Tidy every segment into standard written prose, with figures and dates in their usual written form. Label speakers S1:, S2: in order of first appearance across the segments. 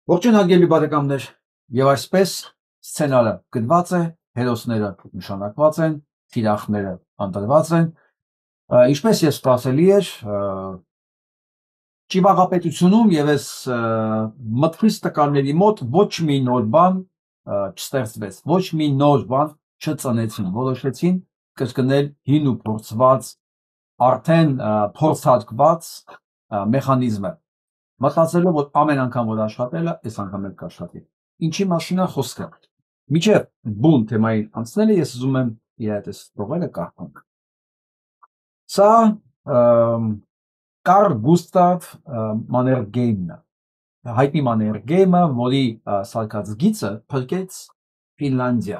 S1: Ողջույն հարգելի բարեկամներ, եւ այսպես սցենարը գնված է, հերոսները նշանակված են, թիրախները ընտրված են, ինչպես ես սպասելի էր, ճիվաղապետությունում եւ այս մտքից տկանների մոտ ոչ մի նոր բան չստեղծվեց, ոչ մի նոր բան չծնեցին, որոշեցին կրկնել հին ու փորձված, արդեն փորձարկված մեխանիզմը, մտածելով, որ ամեն անգամ որ աշխատել է, այս անգամ էլ կաշխատի։ Ինչի մասին է խոսքը։ Միջև բուն թեմային անցնելը ես ուզում եմ իր այդ ստողերը կարդանք։ Սա Կարլ Գուստավ Մաններգեյմն է, հայտնի Մաններգեյմը, որի սարքած գիծը փրկեց Ֆինլանդիա։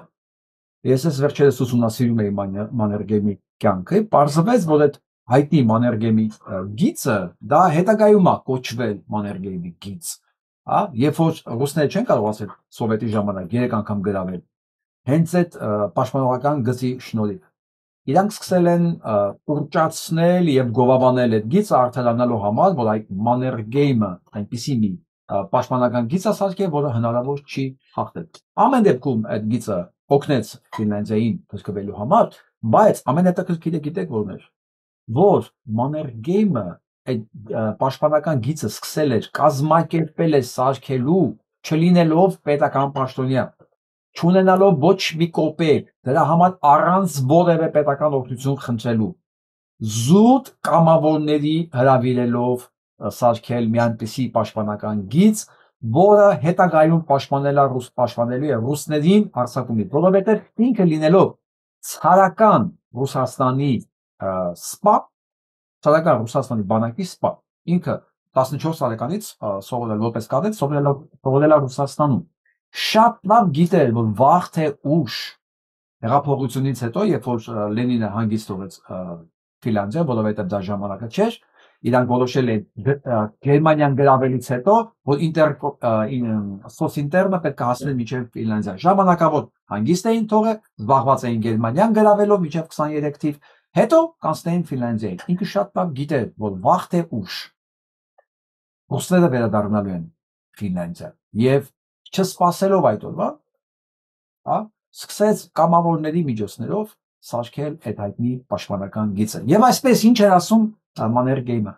S1: Ես այս վերջերս ուսումնասիրում էի Մաններգեյմի կյանքը, պարզվեց, որ այդ հայտնի Մաններգեյմի գիծը դա հետագայում է կոչվել Մաններգեյմի գիծ, երբ որ ռուսները չեն կարող ասել սովետի ժամանակ 3 անգամ գրավել, հենց այդ պաշտպանողական գծի շնորհիվ իրանք սկսել են ուռճացնել եւ գովաբանել այդ գիծը արդարանալու համար, որ այդ Մաններգեյմը այնպիսի մի պաշտպանական գիծ է սարքել, որը հնարավոր չի հաղթել։ Ամեն դեպքում այդ գիծը օգնեց Ֆինլանդիային փրկվելու համար, բայց ամենահետաքրքիրը գիտեք որն էր, որ Մաններգեյմը այդ պաշտպանական գիծը սկսել էր կազմակերպել է սարքելու, չլինելով պետական պաշտոնյա, չունենալով ոչ մի կոպեկ, դրա համար առանց որևէ պետական օգնություն խնդրելու, զուտ կամավորների հրավիրելով սարքել մի այնպիսի պաշտպանական գիծ, որը հետագայում պաշտպանելու է ռուսներին հարձակումից, որովհետև ինքը լինելով ցարական Ռուսաստանի սպա, ցարական Ռուսաստանի բանակի սպա, ինքը 14 տարեկանից սովորել որպես կադետ, սովորել է Ռուսաստանում, շատ լավ գիտեր, որ վաղ թե ուշ հեղափոխությունից հետո, երբ որ Լենինը հանգիստ թողեց Ֆինլանդիա, որովհետև դա ժամանակը չէր, իրանք որոշել են Գերմանիան գրավելուց հետո, որ Սոսինտերնը պետք է հասնել մինչև Ֆինլանդիա։ Ժամանակավոր հանգիստ էին թողել, զբաղված էին Գերմանիան գրավելով մինչև 23 թիվ, հետո կանցնեին Ֆինլանդիային։ Ինքը շատ լավ գիտեր, որ վաղ թե ուշ ռուսները վերադառնալու են Ֆինլանդիա եւ չսպասելով այդ օրվա, սկսեց կամավորների միջոցներով սարքել այդ հայտնի պաշտպանական գիծը։ Եվ այսպես ինչ էր ասում Մաններգեյմը։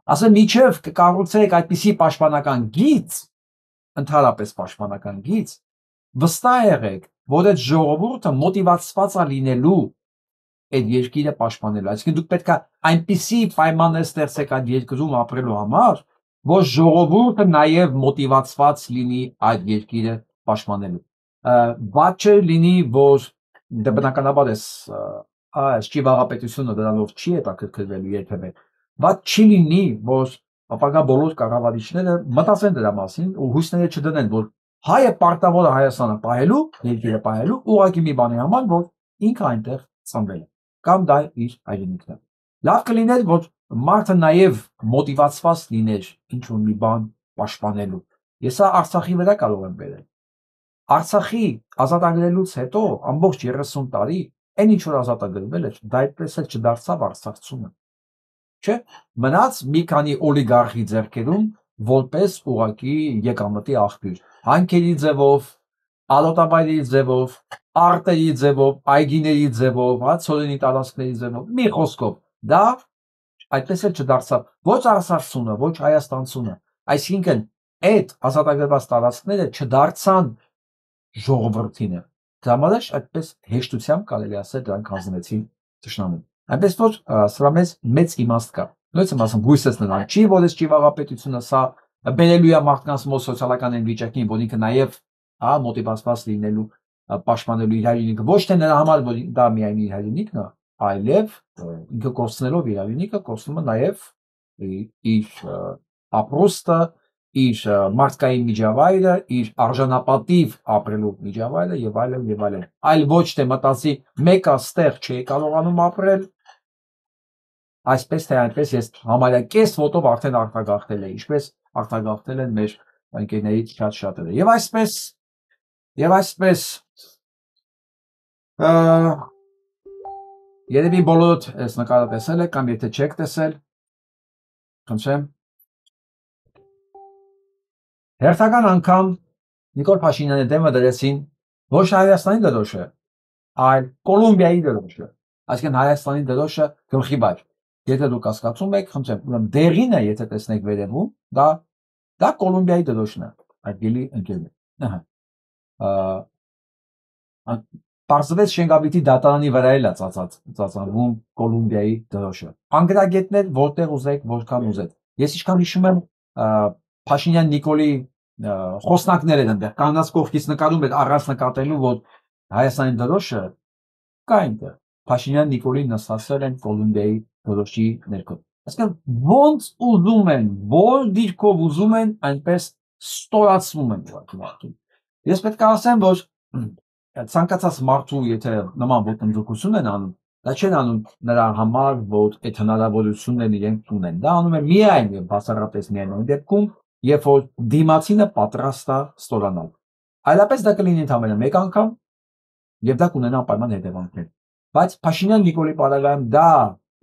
S1: Ասել միջև կկառուցեք այդպիսի պաշտպանական գիծ, ընդհանրապես պաշտպանական գիծ, վստահ եղեք, որ այդ ժողովուրդը մոտիվացված է լինելու այդ երկիրը պաշտպանելու։ Այսինքն դուք պետք է այնպիսի պայմաններ ստեղծեք այդ երկրում ապրելու համար, որ ժողովուրդը նաև մոտիվացված լինի այդ երկիրը պաշտպանելու։ Բաց չէ լինի, որ դա բնականաբար այս ճիվաղապետությունը դրանով չի հետաքրքրվելու երբևէ, բայց չի լինի, որ ապագա բոլոր կառավարիչները մտածեն դրա մասին ու հույսները չդնեն, որ հայը պարտավոր է Հայաստանը պահելու, երկիրը պահելու, ուղղակի մի բանի համար, որ ինքը այնտեղ ծնվել է, կամ դա իր հայրենիքն է։ Լավ կլիներ, որ մարդը նաև մոտիվացված լիներ ինչ-որ մի բան պաշտպանելու։ Ես Արցախի վրա կարող եմ վերել։ Արցախի ազատագրելուց հետո ամբողջ 30 տարի այն ինչ որ ազատագրվել էր, դա այդպես էլ չդարձավ արցախցումը։ Չէ, մնաց մի քանի օլիգարխի ձեռքերում որպես ուղակի եկամտի աղբյուր, հանքերի ձևով, ալոտավայրերի ձևով, արտերի ձևով, այգիների ձևով, ցորենի տարածքների ձևով, մի խոսքով, դա այդպես էլ չդարձավ ոչ արցախցունը, ոչ հայաստանցունը, այսինքն այդ ազատագրված տարածքները չդարձան ժողովրդինը, դրա համար այդպես հեշտությամբ կարելի ասել դրանք հանձնվեցին թշնամուն, այնպես որ սրա մեծ իմաստ կա, նույնիսկ եմ ասում գույսս նրան չի, որ այս ճիվաղապետությունը սա բերելու է մարդկանց մոտ սոցիալական այն վիճակին, որ ինքը նաև մոտիվացված լինելու պաշտպանելու իր հայրենիքը, ոչ թե նրա համար, որ դա միայն իր հայրենիքն է, այլև ինքը կորցնելով իր հայրենիքը, կորցնում է նաև իր ապրուստը, իր մարդկային միջավայրը, իր արժանապատիվ ապրելու միջավայրը եւ այլն եւ այլն։ Այլ ոչ թե մտածի մեկը ստեղ չի կարողանում ապրել, այսպես թե այնպես ես համարյա կես ոտով արդեն արտագաղթել եմ, ինչպես արտագաղթել են մեր ընկերներից շատ-շատերը։ Եվ այսպես երևի բոլորդ այս նկարը տեսել եք, կամ եթե չեք տեսել, խնդրեմ Հերթական անգամ Նիկոլ Փաշինյանի դեմը դրեցին ոչ Հայաստանի դրոշը, այլ Կոլումբիայի դրոշը, այսինքն Հայաստանի դրոշը գլխի բաց։ Եթե դուք հասկացում եք, խնդրեմ, ուրեմն դեղինը, եթե տեսնեք վերևում, դա Կոլումբիայի դրոշն է, այդելի ընկերներ։ Պարզվեց Շենգավիթի դատարանի վրա էլ է ծածանվում Կոլումբիայի դրոշը։ Անգրագետներ որտեղ ուզեք, որքան ուզեք։ Ես ինչքան հիշում եմ, Փաշինյան Նիկոլի խոսնակներ են այնտեղ, կանանց կողքից նկարում էր առանց նկատելու, որ Հայաստանի դրոշը կա այնտեղ։ Փաշինյան Նիկոլին նստացել են Կոլումբիայի դրոշի ներքո։ Այսինքն ոնց ուզում են, որ դիրքով ուզում են, այնպես ստորացվում են ուղղակի։ Ես պետք է ասեմ, որ ցանկացած մարդու, եթե նման ոտնձգություն են անում, դա չեն անում նրա համար, որ այդ հնարավորություններն իրենք ունեն։ Դա անում են միայն եւ բացառապես միայն այն դեպքում, երբ որ դիմացինը պատրաստ է ստորանալ։ Այլապես դա կլինի ընդամենը մեկ անգամ եւ դա կունենա անպայման հետևանքներ։ Բայց Փաշինյան Նիկոլի պարագայում դա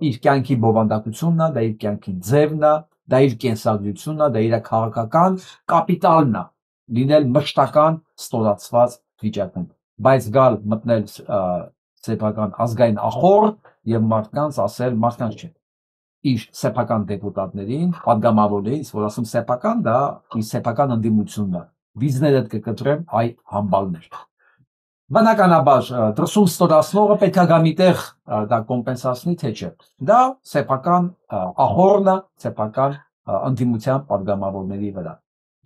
S1: իր կյանքի բովանդակությունն է, դա իր կյանքի ձևն է, դա իր կենսագրությունն է, դա իր քաղաքական կապիտալն է, լինել մշտական ստորացված վիճակում, բայց գալ մտնել սեփական ազգային ախոր եւ մարդկանց ասել, մարդկանց չէ, իր սեփական դեպուտատներին, падգամավորներին, որ ասում սեփական, դա իր սեփական ընդդիմությունն է, վիզներդ կկտրեմ, այ համբալներ։ Բնականաբար դրսում ստորացնողը պետք է գա միտեղ դա կոմպենսացնի, թե չէ։ Դա սեփական ախորն է, սեփական ընդդիմության падգամավորների վրա։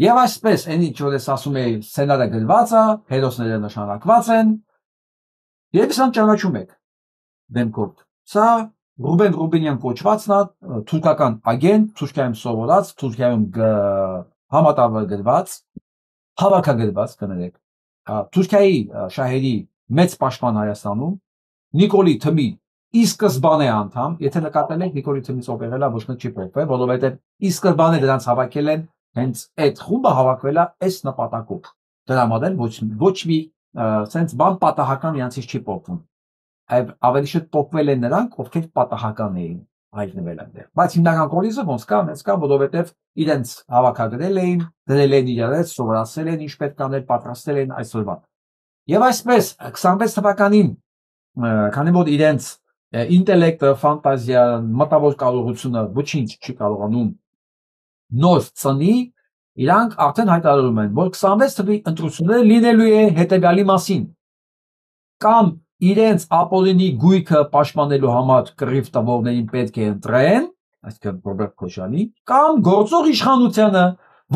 S1: Եվ այսպես, այն ինչ որ ես ասում եի, սցենարը գրված է, հերոսները նշանակված են, եւ սան ճանաչում եք դեմքով։ Սա Ռուբեն Ռուբինյան կոչվածն է, թուրքական ագենտ, Թուրքիայում սովորած, Թուրքիայում համատարվագրված, հավաքագրված, կներեք, Թուրքիայի շահերի մեծ պաշտպան Հայաստանում, Նիկոլի թմի ի սկզբանե անդամ, եթե նկատել եք, Նիկոլի թմից օպերելա ոչ մի չի փոխվել, որովհետեւ ի սկզբանե դրանց հավաքել են հենց այդ խումբը հավաքվել է այս նպատակով։ Դրա համար ոչ մի sense բան պատահական իրանցից չի փոխվում։ Ավելի շուտ փոխվել են նրանք, ովքեր պատահական էին հայտնվել այնտեղ։ Բայց հիմնական կորիզը ոնց կա, մեծ կա, որովհետև իրենց հավաքագրել էին, դրել են իրարից, սովորացել են, ինչ պետք անել, պատրաստել են այսօրվա։ Եվ այսպես 26 թվականին, քանի որ իրենց ինտելեկտը, ֆանտազիան, մտավոր կարողությունը ոչինչ չի կարողանում նոր ծնի, իրանք արդեն հայտարարում են, որ 26 թվականի ընտրությունները լինելու է հետևյալի մասին։ Կամ իրենց ապօրինի գույքը պաշտպանելու համար կռիվ տվողներին պետք է ընտրեն, այսինքն Ռոբերտ Քոչարյանի, կամ գործող իշխանությունը,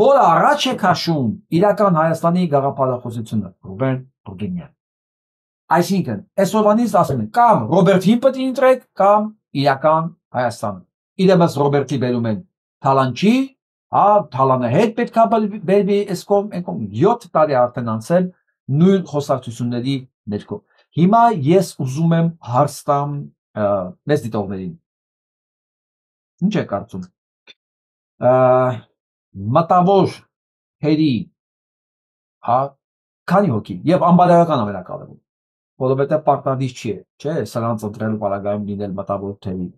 S1: որը առաջ է քաշում իրական Հայաստանի գաղափարախոսությունը, Ռուբեն Ռուբինյան։ Այսինքն, այսօրվանից ասում են, կամ Ռոբերտին պետք է ընտրեք, կամ իրական Հայաստանը։ Իրեմս Ռոբերտի բերում են Թալանչի, Թալանը հետ պետք է բերվի էսկոմ 7 տարի արդեն անցել նույն խոսակցությունների ներքո։ Հիմա ես ուզում եմ հարց տամ մեծ դիտողներին։ Ինչ է կարծում։ Մտավոր հերի, քանի հոգի եւ անբարոյական ամենակարևոր, որովհետեւ պարտադիր չի, չէ, սրանց ընտրելու պարագայում լինել մտավոր հերի։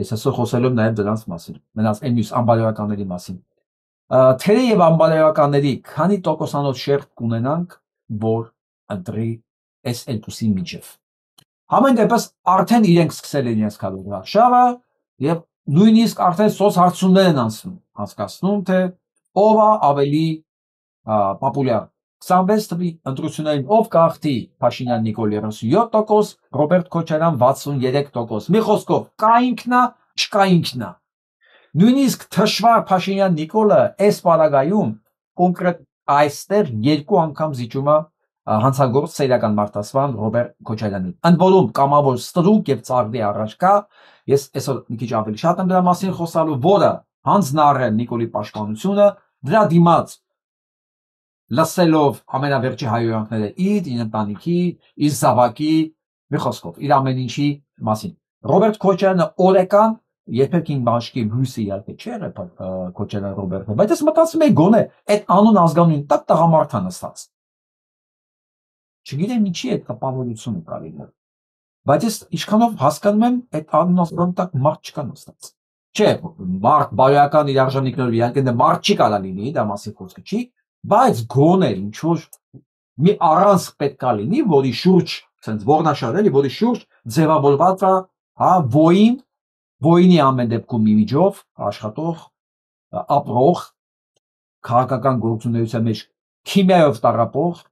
S1: Ես այսօր խոսելու եմ նաեւ դրանց մասին, մնաց այն մյուս անբարոյականների մասին։ Թերի եւ անբարոյականների քանի տոկոսանոց շերտ կունենանք, որ ընտրի այս երկուսի միջև։ Համեն դեպս արդեն իրենք սկսել են իրենց քարոզարշավը եւ նույնիսկ արդեն սոցհարցումներ են անցկացնում, թե ով է ավելի պոպուլյար։ 26 թվականի ընտրություններին ով կախտի Փաշինյան Նիկոլ 37%, Ռոբերտ Քոչարյան 63%։ Մի խոսքով, կա ինքնա, չկա ինքնա։ Նույնիսկ թշվառ Փաշինյան Նիկոլը այս պարագայում կոնկրետ այստեղ երկու անգամ զիջում է հանցագործ սեյրական մարտասվան Ռոբերտ Քոչարյանին։ Ընդ որում կամավոր ստրուկ եւ ծաղրի առաջ կա, ես այսօր մի քիչ ավելի շատ եմ դրա մասին խոսալու, որը հանձնառ է Նիկոլի պաշտպանությունը, դրա դիմաց լսելով ամենավերջի հայհոյանքները իր ընտանիքի, իր զավակի, մի խոսքով, իր ամեն ինչի մասին։ Ռոբերտ Քոչարյանը օրեկան երբեք իմ բաշխի հույսը իհարկե չէ Քոչարյան Ռոբերտը, բայց ես մտածում եի գոնե այդ անուն ազգանունին տակ տղամարդ է նստած։ Չգիտեմ ինչի է տպավորությունը կարելի։ Բայց ես ինչքանով հասկանում եմ, այդ անուն ազգանունի տակ մարդ չկա նստած։ Չէ, մարդ բարոյական իր արժանինքներով իհարկե մարդ չի կարա լինի, դա մասի խոսքը չի, բայց գոնե ինչ որ մի առանց պետքա լինի, որի շուրջ, sense ողնաշար էլի, որի շուրջ ձևավորված է, հա, ոյինի ամեն դեպքում մի միջով աշխատող, ապրող, քաղաքական գործունեության մեջ քիմիայով տառապող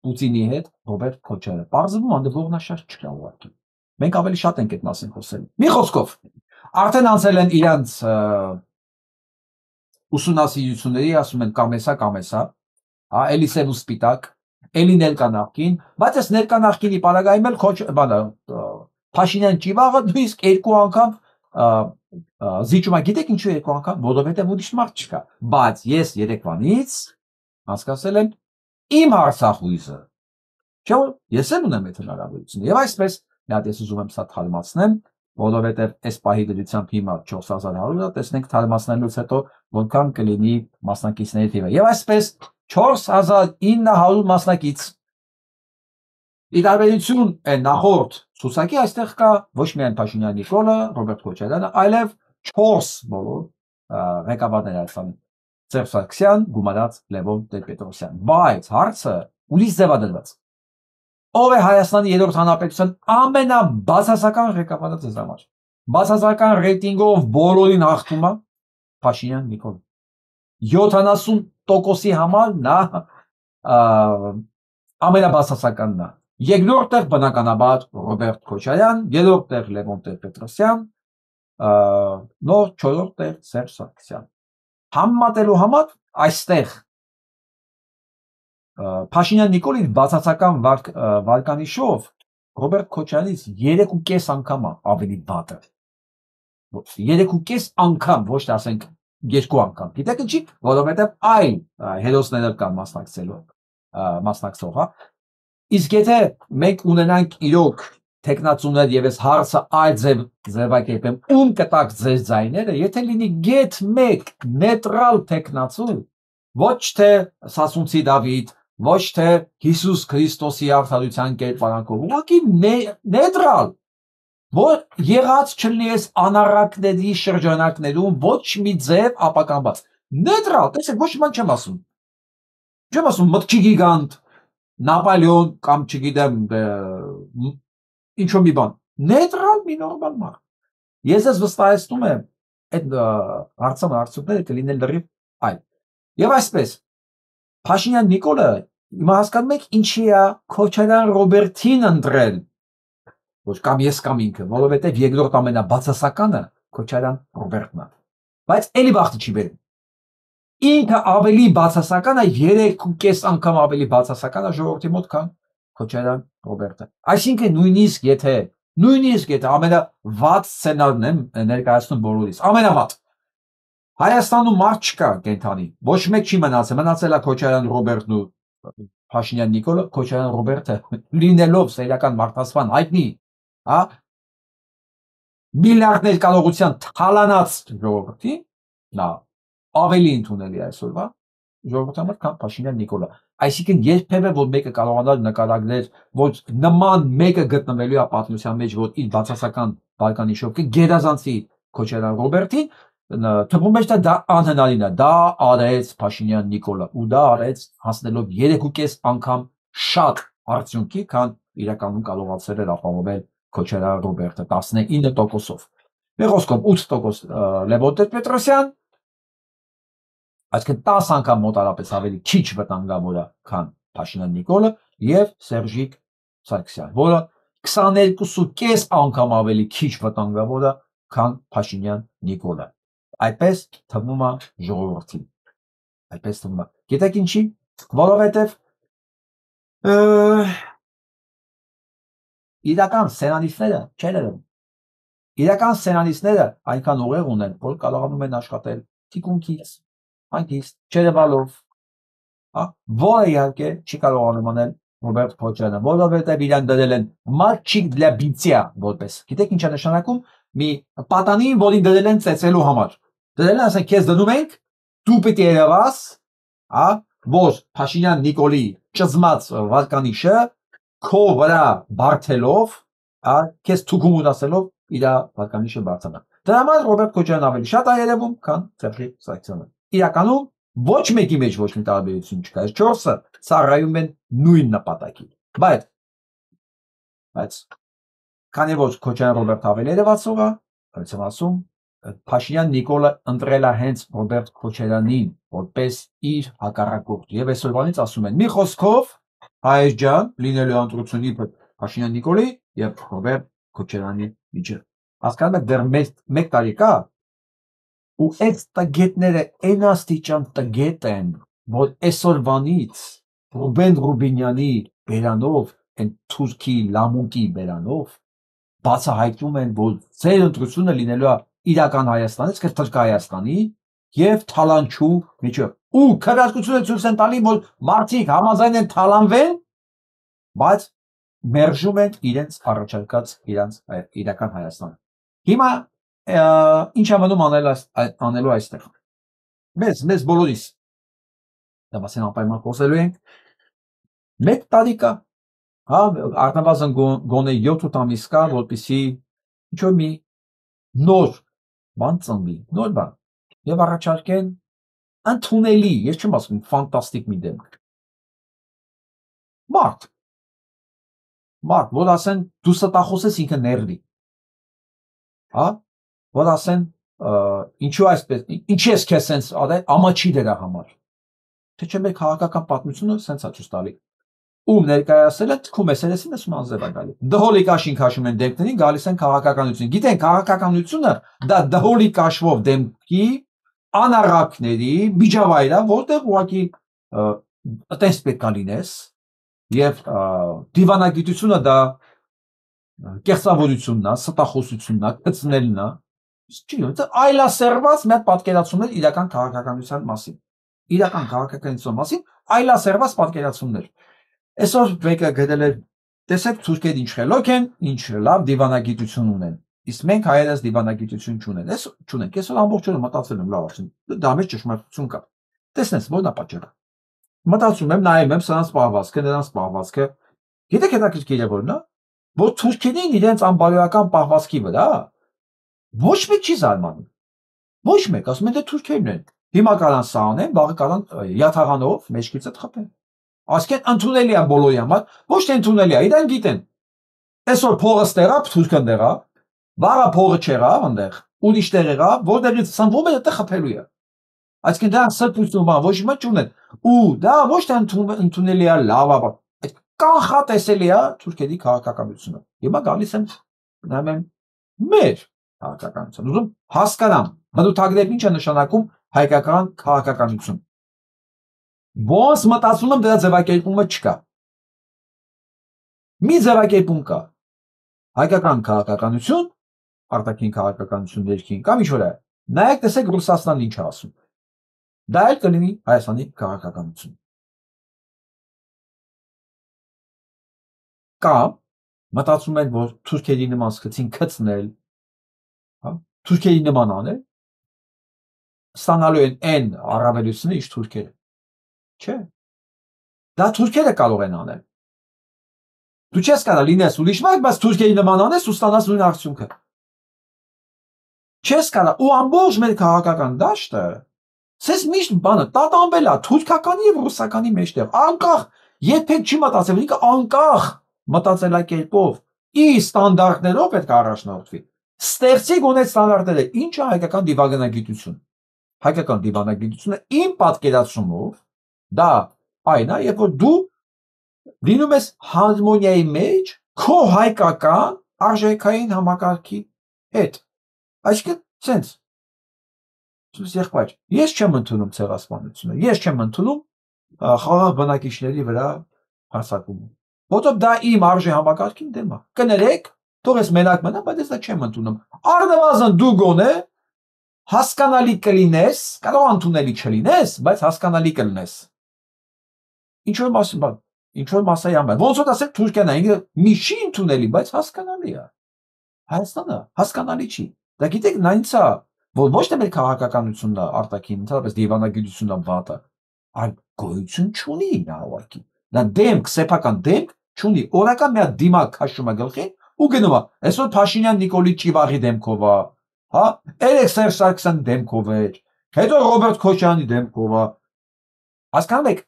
S1: Պուտինի հետ Ռոբերտ Քոչարյանը։ Պարզվում է, ողնաշար չկա ուղղակի։ Մենք ավելի շատ ենք այդ մասին խոսել։ Մի խոսքով, արդեն անցել են իրանց ուսումնասիրությունների, ասում են կամեսա, հա, էլի սև ու սպիտակ, էլի ներկա նախկին, բայց այս ներկա նախկինի պարագայում էլ Փաշինյան ճիվաղը նույնիսկ երկու անգամ զիջում է, գիտեք ինչու երկու անգամ, որովհետև ուրիշ մարդ չկա, բայց ես երեկվանից հասկացել եմ իմ Արցախույզը, չէ՞ որ ես էլ ունեմ այդ հնարավորությունը, եւ այսպես մի հատ ես ուզում եմ սա թարմացնեմ, որովհետև այս պահի դրությամբ հիմա 4100-ը, տեսնենք թարմացնելուց հետո որքան կլինի մասնակիցների թիվը, եւ այսպես 4900 մասնակից ի տարբերություն նախորդ ցուցակի այստեղ կա ոչ միայն Փաշինյան Նիկոլը, Ռոբերտ Քոչարյանը, այլև 4 բոլոր ղեկավարներ Հայաստանի Սերժ Սարգսյան, Գումարած Լևոն Տեր-Պետրոսյան։ Բայց հարցը ուրիշ ձև է դրված։ Ով է Հայաստանի երրորդ հանրապետության ամենաբացասական ղեկավարը ձեզ համար։ Բացասական ռեյտինգով բոլորին հաղթում է Փաշինյան Նիկոլը։ 70%-ի համար նա ամենաբացասականն է։ Երկրորդ տեղ բնականաբար Ռոբերտ Քոչարյան, երրորդ տեղ Լևոն Տեր-Պետրոսյան, նոր չորրորդ տեղ Սերժ Սարգսյան։ Համեմատելու համար այստեղ Փաշինյան Նիկոլին բացասական վարկանիշով Ռոբերտ Քոչարյանից 3.5 անգամ ավելի վատը։ 3.5 անգամ, ոչ թե ասենք 2 անգամ։ Գիտեք ինչի՞, որովհետև այլ հերոսներ կան մասնակցող, հա։ Իսկ եթե մենք ունենանք իրոք տեխնացուներ եւ այս հարցը այլ ձևակերպեմ, ում կտակ ձեր ձայները, եթե լինի get 1 նեյտրալ տեխնացու, ոչ թե Սասունցի Դավիթ, ոչ թե Հիսուս Քրիստոսի արդարության կերպարանքով, ուղղակի նեյտրալ, որ եղած չլինի այս անառակների շրջանակներում ոչ մի ձև ապականված։ Նեյտրալ, տեսեք, ոչ մի բան չեմ ասում։ Չեմ ասում մտքի գիգանտ, Նապոլեոն կամ չգիտեմ ինչ-որ մի բան։ Նեյտրալ մի նորմալ մարդ։ Ես ես վստահեցնում եմ այդ հարցերը կլինեն լրիվ այլ։ Եվ այսպես Փաշինյան Նիկոլը հիմա հասկանում եք ինչի է Քոչարյան Ռոբերտին ընտրել։ Ոչ կամ ես կամ ինքը, որովհետև երկրորդ ամենաբացասականը Քոչարյան Ռոբերտն է։ Բայց էլի բախտը չի բերում։ Ինքը ավելի բացասական է, 3.5 անգամ ավելի բացասական է ժողովրդի մոտ, քան Քոչարյան Ռոբերտը։ Այսինքն նույնիսկ եթե ամենավատ սցենարն եմ ներկայացնում բոլորիս, ամենավատ։ Հայաստանում մարդ չկա կենթանի, ոչ մեկ չի մնացել, մնացել է Քոչարյան Ռոբերտն ու Փաշինյան Նիկոլը, Քոչարյան Ռոբերտը լինելով սեյրական մարդասպան հայտնի, հա, միլիարդներ կարողության թալանած ժողովրդի, նա ավելի ընդունելի այսօրվա ժողովրդի համար, քան Փաշինյան Նիկոլը։ Այսինքն երբևէ որ մեկը կարողանալ նկարագրել, որ նման մեկը գտնվելու է պատմության մեջ, որ իր բացասական վարկանիշով կգերազանցի Քոչարյան Ռոբերտին, թվում է թե դա անհնարին է, դա արեց Փաշինյան Նիկոլը ու դա արեց հասնելով 3.5 անգամ շատ արդյունքի, քան իրականում կարողացել էր ապահովել Քոչարյան Ռոբերտը 19%-ով։ Մի խոսքով 8% Լևոն Տեր-Պետրոսյան, այսինքն 10 անգամ մոտարապես ավելի քիչ վտանգավոր է, քան Փաշինյան Նիկոլը եւ Սերժիկ Սարգսյան, որը 22.5 անգամ ավելի քիչ վտանգավոր է, քան Փաշինյան Նիկոլը։ Այդպես թվում է ժողովրդին։ Այդպես թվում է։ Գիտեք ինչի՞, որովհետև իրական սցենարիստները չեն ելում։ Իրական սցենարիստները այնքան ուղեղ ունեն, որ կարողանում են աշխատել թիկունքից, հանգիստ, չերևալով, որը իհարկե չի կարողանում անել Ռոբերտ Քոչարյանը, որովհետև իրան դրել են մալչիկ դլա բիցիա որպես։ Գիտեք ինչ է նշանակում։ Մի պատանին, որին դրել են ծեծելու համար։ Դրել են, ասենք, քեզ դնում ենք, դու պիտի երևաս, որ Փաշինյան Նիկոլի ճզմած վարկանիշը քո վրա բարթելով, քեզ թուգում ունասելով իր վարկանիշը բարձրանա։ Դրա համար Ռոբերտ Քոչարյանն ավելի շատ է երևում, քան Սերժիկ Սարգսյանը։ Իրականում Ոչ մեկի մեջ ոչ մի տարբերություն չկա։ Այս 4-ը ծառայում են նույն նպատակին։ Բայց քանի որ Քոչարյան Ռոբերտ ավելի երևացող է, բայց եմ ասում, Փաշինյան Նիկոլը ընտրել է հենց Ռոբերտ Քոչարյանին որպես իր հակառակորդ։ Եվ այսօրվանից ասում են՝ մի խոսքով Հայեր ջան, լինելու ընտրությունի Փաշինյան Նիկոլի եւ Ռոբերտ Քոչարյանի միջեւ։ Հասկանում եք, դեռ մեկ տարի կա, ու այդ տգետները այն աստիճան տգետ են, որ այսօրվանից Ռուբեն Ռուբինյանի բերանով, այն թուրքի լամուտի բերանով բացահայտում են, որ ձեր ընտրությունը լինելու է իրական Հայաստանից, կրթրկա Հայաստանի եւ թալանչու միջև։ Ու քրեատկությունը ցույց են տալի, որ մարդիկ համաձայն են թալանվեն, բայց մերժում են իրենց առաջարկած իրենց իրական Հայաստանը։ Հիմա ինչ է մնում անելու այստեղ։ Մեզ բոլորիս դա մասին անպայման խոսելու ենք։ Մեկ տարի կա, հա, առնվազն գոնե 7-8 ամիս կա, որպեսզի ինչ-որ մի նոր բան ծնվի, նոր բան։ Եվ առաջարկեն ընդունելի, ես չեմ ասում ֆանտաստիկ մի դեմք։ Մարդ, որ ասեն դու ստախոս ես ինքը ներվի։ Հա, որ ասեն ինչու այսպես, ինչի ես քեզ սենց արել, ամաչի դրա համար։ Թե չէ մեր քաղաքական պատմությունը սենց է ցույց տալի։ Ում ներկայացել է թքում ես երեսին ես մանձև է գալի։ Դհոլի կաշին քաշում են դեմքներին, գալիս են քաղաքականություն։ Գիտեն, քաղաքականությունը դա դհոլի կաշվով դեմքի անառակների միջավայր է, որտեղ ուղղակի այտենց պետք է լինես եւ դիվանագիտությունը դա կեղծավորությունն է, ստախոսությունն է, կծնելն է։ Չի, դա այլասերված մի հատ պատկերացումներ իրական քաղաքականության մասին։ Իրական քաղաքականության մասին այլասերված պատկերացումներ։ Այսօր մեկը գրել է, տեսեք թուրքերը ինչ խելոք են, ինչ լավ դիվանագիտություն ունեն։ Իսկ մենք հայերս դիվանագիտություն չունենք։ Այսօր ամբողջ օրը մտածել եմ, լավ ասեմ, դա մեջ ճշմարտություն կա։ Տեսնես, ո՞րն է պատճառը։ Մտածում եմ, նայում եմ սրանց պահվածքը, նրանց պահվածքը։ Գիտեք հետաքրքիր է որն է, որ թուրքերին իրենց անբարոյական պահվածքի վրա ոչ մեկ չի զարմանում։ Ոչ մեկ, ասում են դե թուրքերն են։ Հիմա կարան սա անեն, վաղը կարան յաթաղանով մեջքից խփեն։ Ասկեն ընդունելի է բոլորի համար, ոչ թե ընդունելի է, իրեն գիտեն։ Այսօր փողը ստեղավ, թուրքը ընդեղավ, վաղը փողը չեղավ ընդեղ, ուրիշ տեղ եղավ, որտեղից սնվում է, այդտեղ խփելու է։ Այսինքն դա սրբություն բան, ոչ մի չունեն։ Ու դա ոչ թե ընդունելի է, լավ է, այդ կանխատեսելի է թուրքերի քաղաքականությունը։ Հիմա գալիս եմ նայում եմ մեր քաղաքականություն։ Ուզում հասկանամ, բնութագրել ինչ է նշանակում հայկական քաղաքականություն։ Ոնց մտածում եմ դրա ձևակերպումը չկա։ Մի ձևակերպում կա։ Հայկական քաղաքականություն, արտաքին քաղաքականություն ներքին կամ ինչ որ է։ Նայեք, տեսեք Ռուսաստանն ինչ է ասում։ Դա էլ կլինի Հայաստանի քաղաքականություն։ Կամ մտածում են, որ թուրքերի նման սկսեցին քծնել, հա, թուրքերի նման անել, ստանալու են այն առավելությունը, ինչ թուրքերը։ Չէ։ Դա թուրքերը կարող են անել։ Դու չես կարող լինես ուրիշ մարդ, բայց թուրքերի նման անես ու ստանաս նույն արդյունքը։ Չես կարող, ու ամբողջ մեր քաղաքական դաշտը սես միշտ բանը տատանվել է թուրքականի եւ ռուսականի մեջտեղ։ Անկախ երբեք չի մտածել, ինքը անկախ մտածելակերպով ի ստանդարտներով պետք է առաջնորդվի։ Ստեղծի գոնե ստանդարտները, ինչ է հայկական դիվանագիտություն։ Հայկական դիվանագիտությունը իմ պատկերացումով դա այն է, երբ որ դու լինում ես հարմոնիայի մեջ քո հայկական արժեքային համակարգի հետ։ Այսինքն, sense եղբայր, ես չեմ ընդունում ցեղասպանությունը, ես չեմ ընդունում խաղաղ բնակիչների վրա հարձակումը։ Որտեղ դա իմ արժե համակարգին դեմ է։ Կներեք, թող ես մենակ մնա, բայց ես դա չեմ ընդունում։ Առնվազն դու գոնե հասկանալի կլինես, կարող ընդունելի չլինես, բայց հասկանալի կլինես։ Ինչ որ մասի բան, ինչ որ մասայի համար։ Ոնց որ ասեք Թուրքիան է, ինքը մի չի ընդունելի, բայց հասկանալի է։ Հայաստանը հասկանալի չի։ Դա գիտեք, նա ինձ է, որ ոչ թե մեր քաղաքականությունն է արտաքին, ընդհանրապես դիվանագիտությունն է վատը, այլ գոյություն չունի նա ուղղակի։ Նա դեմք, սեփական դեմք չունի։ Օրական մի հատ դիմակ քաշում է գլխին ու գնում է։ Այսօր Փաշինյան Նիկոլի Ճիվաղի դեմքով է, հա, Էրեք Սերժ Սարգսյանի դեմքով էր, հետո Ռոբերտ Քոչարյանի դեմքով է, Հասկանում եք,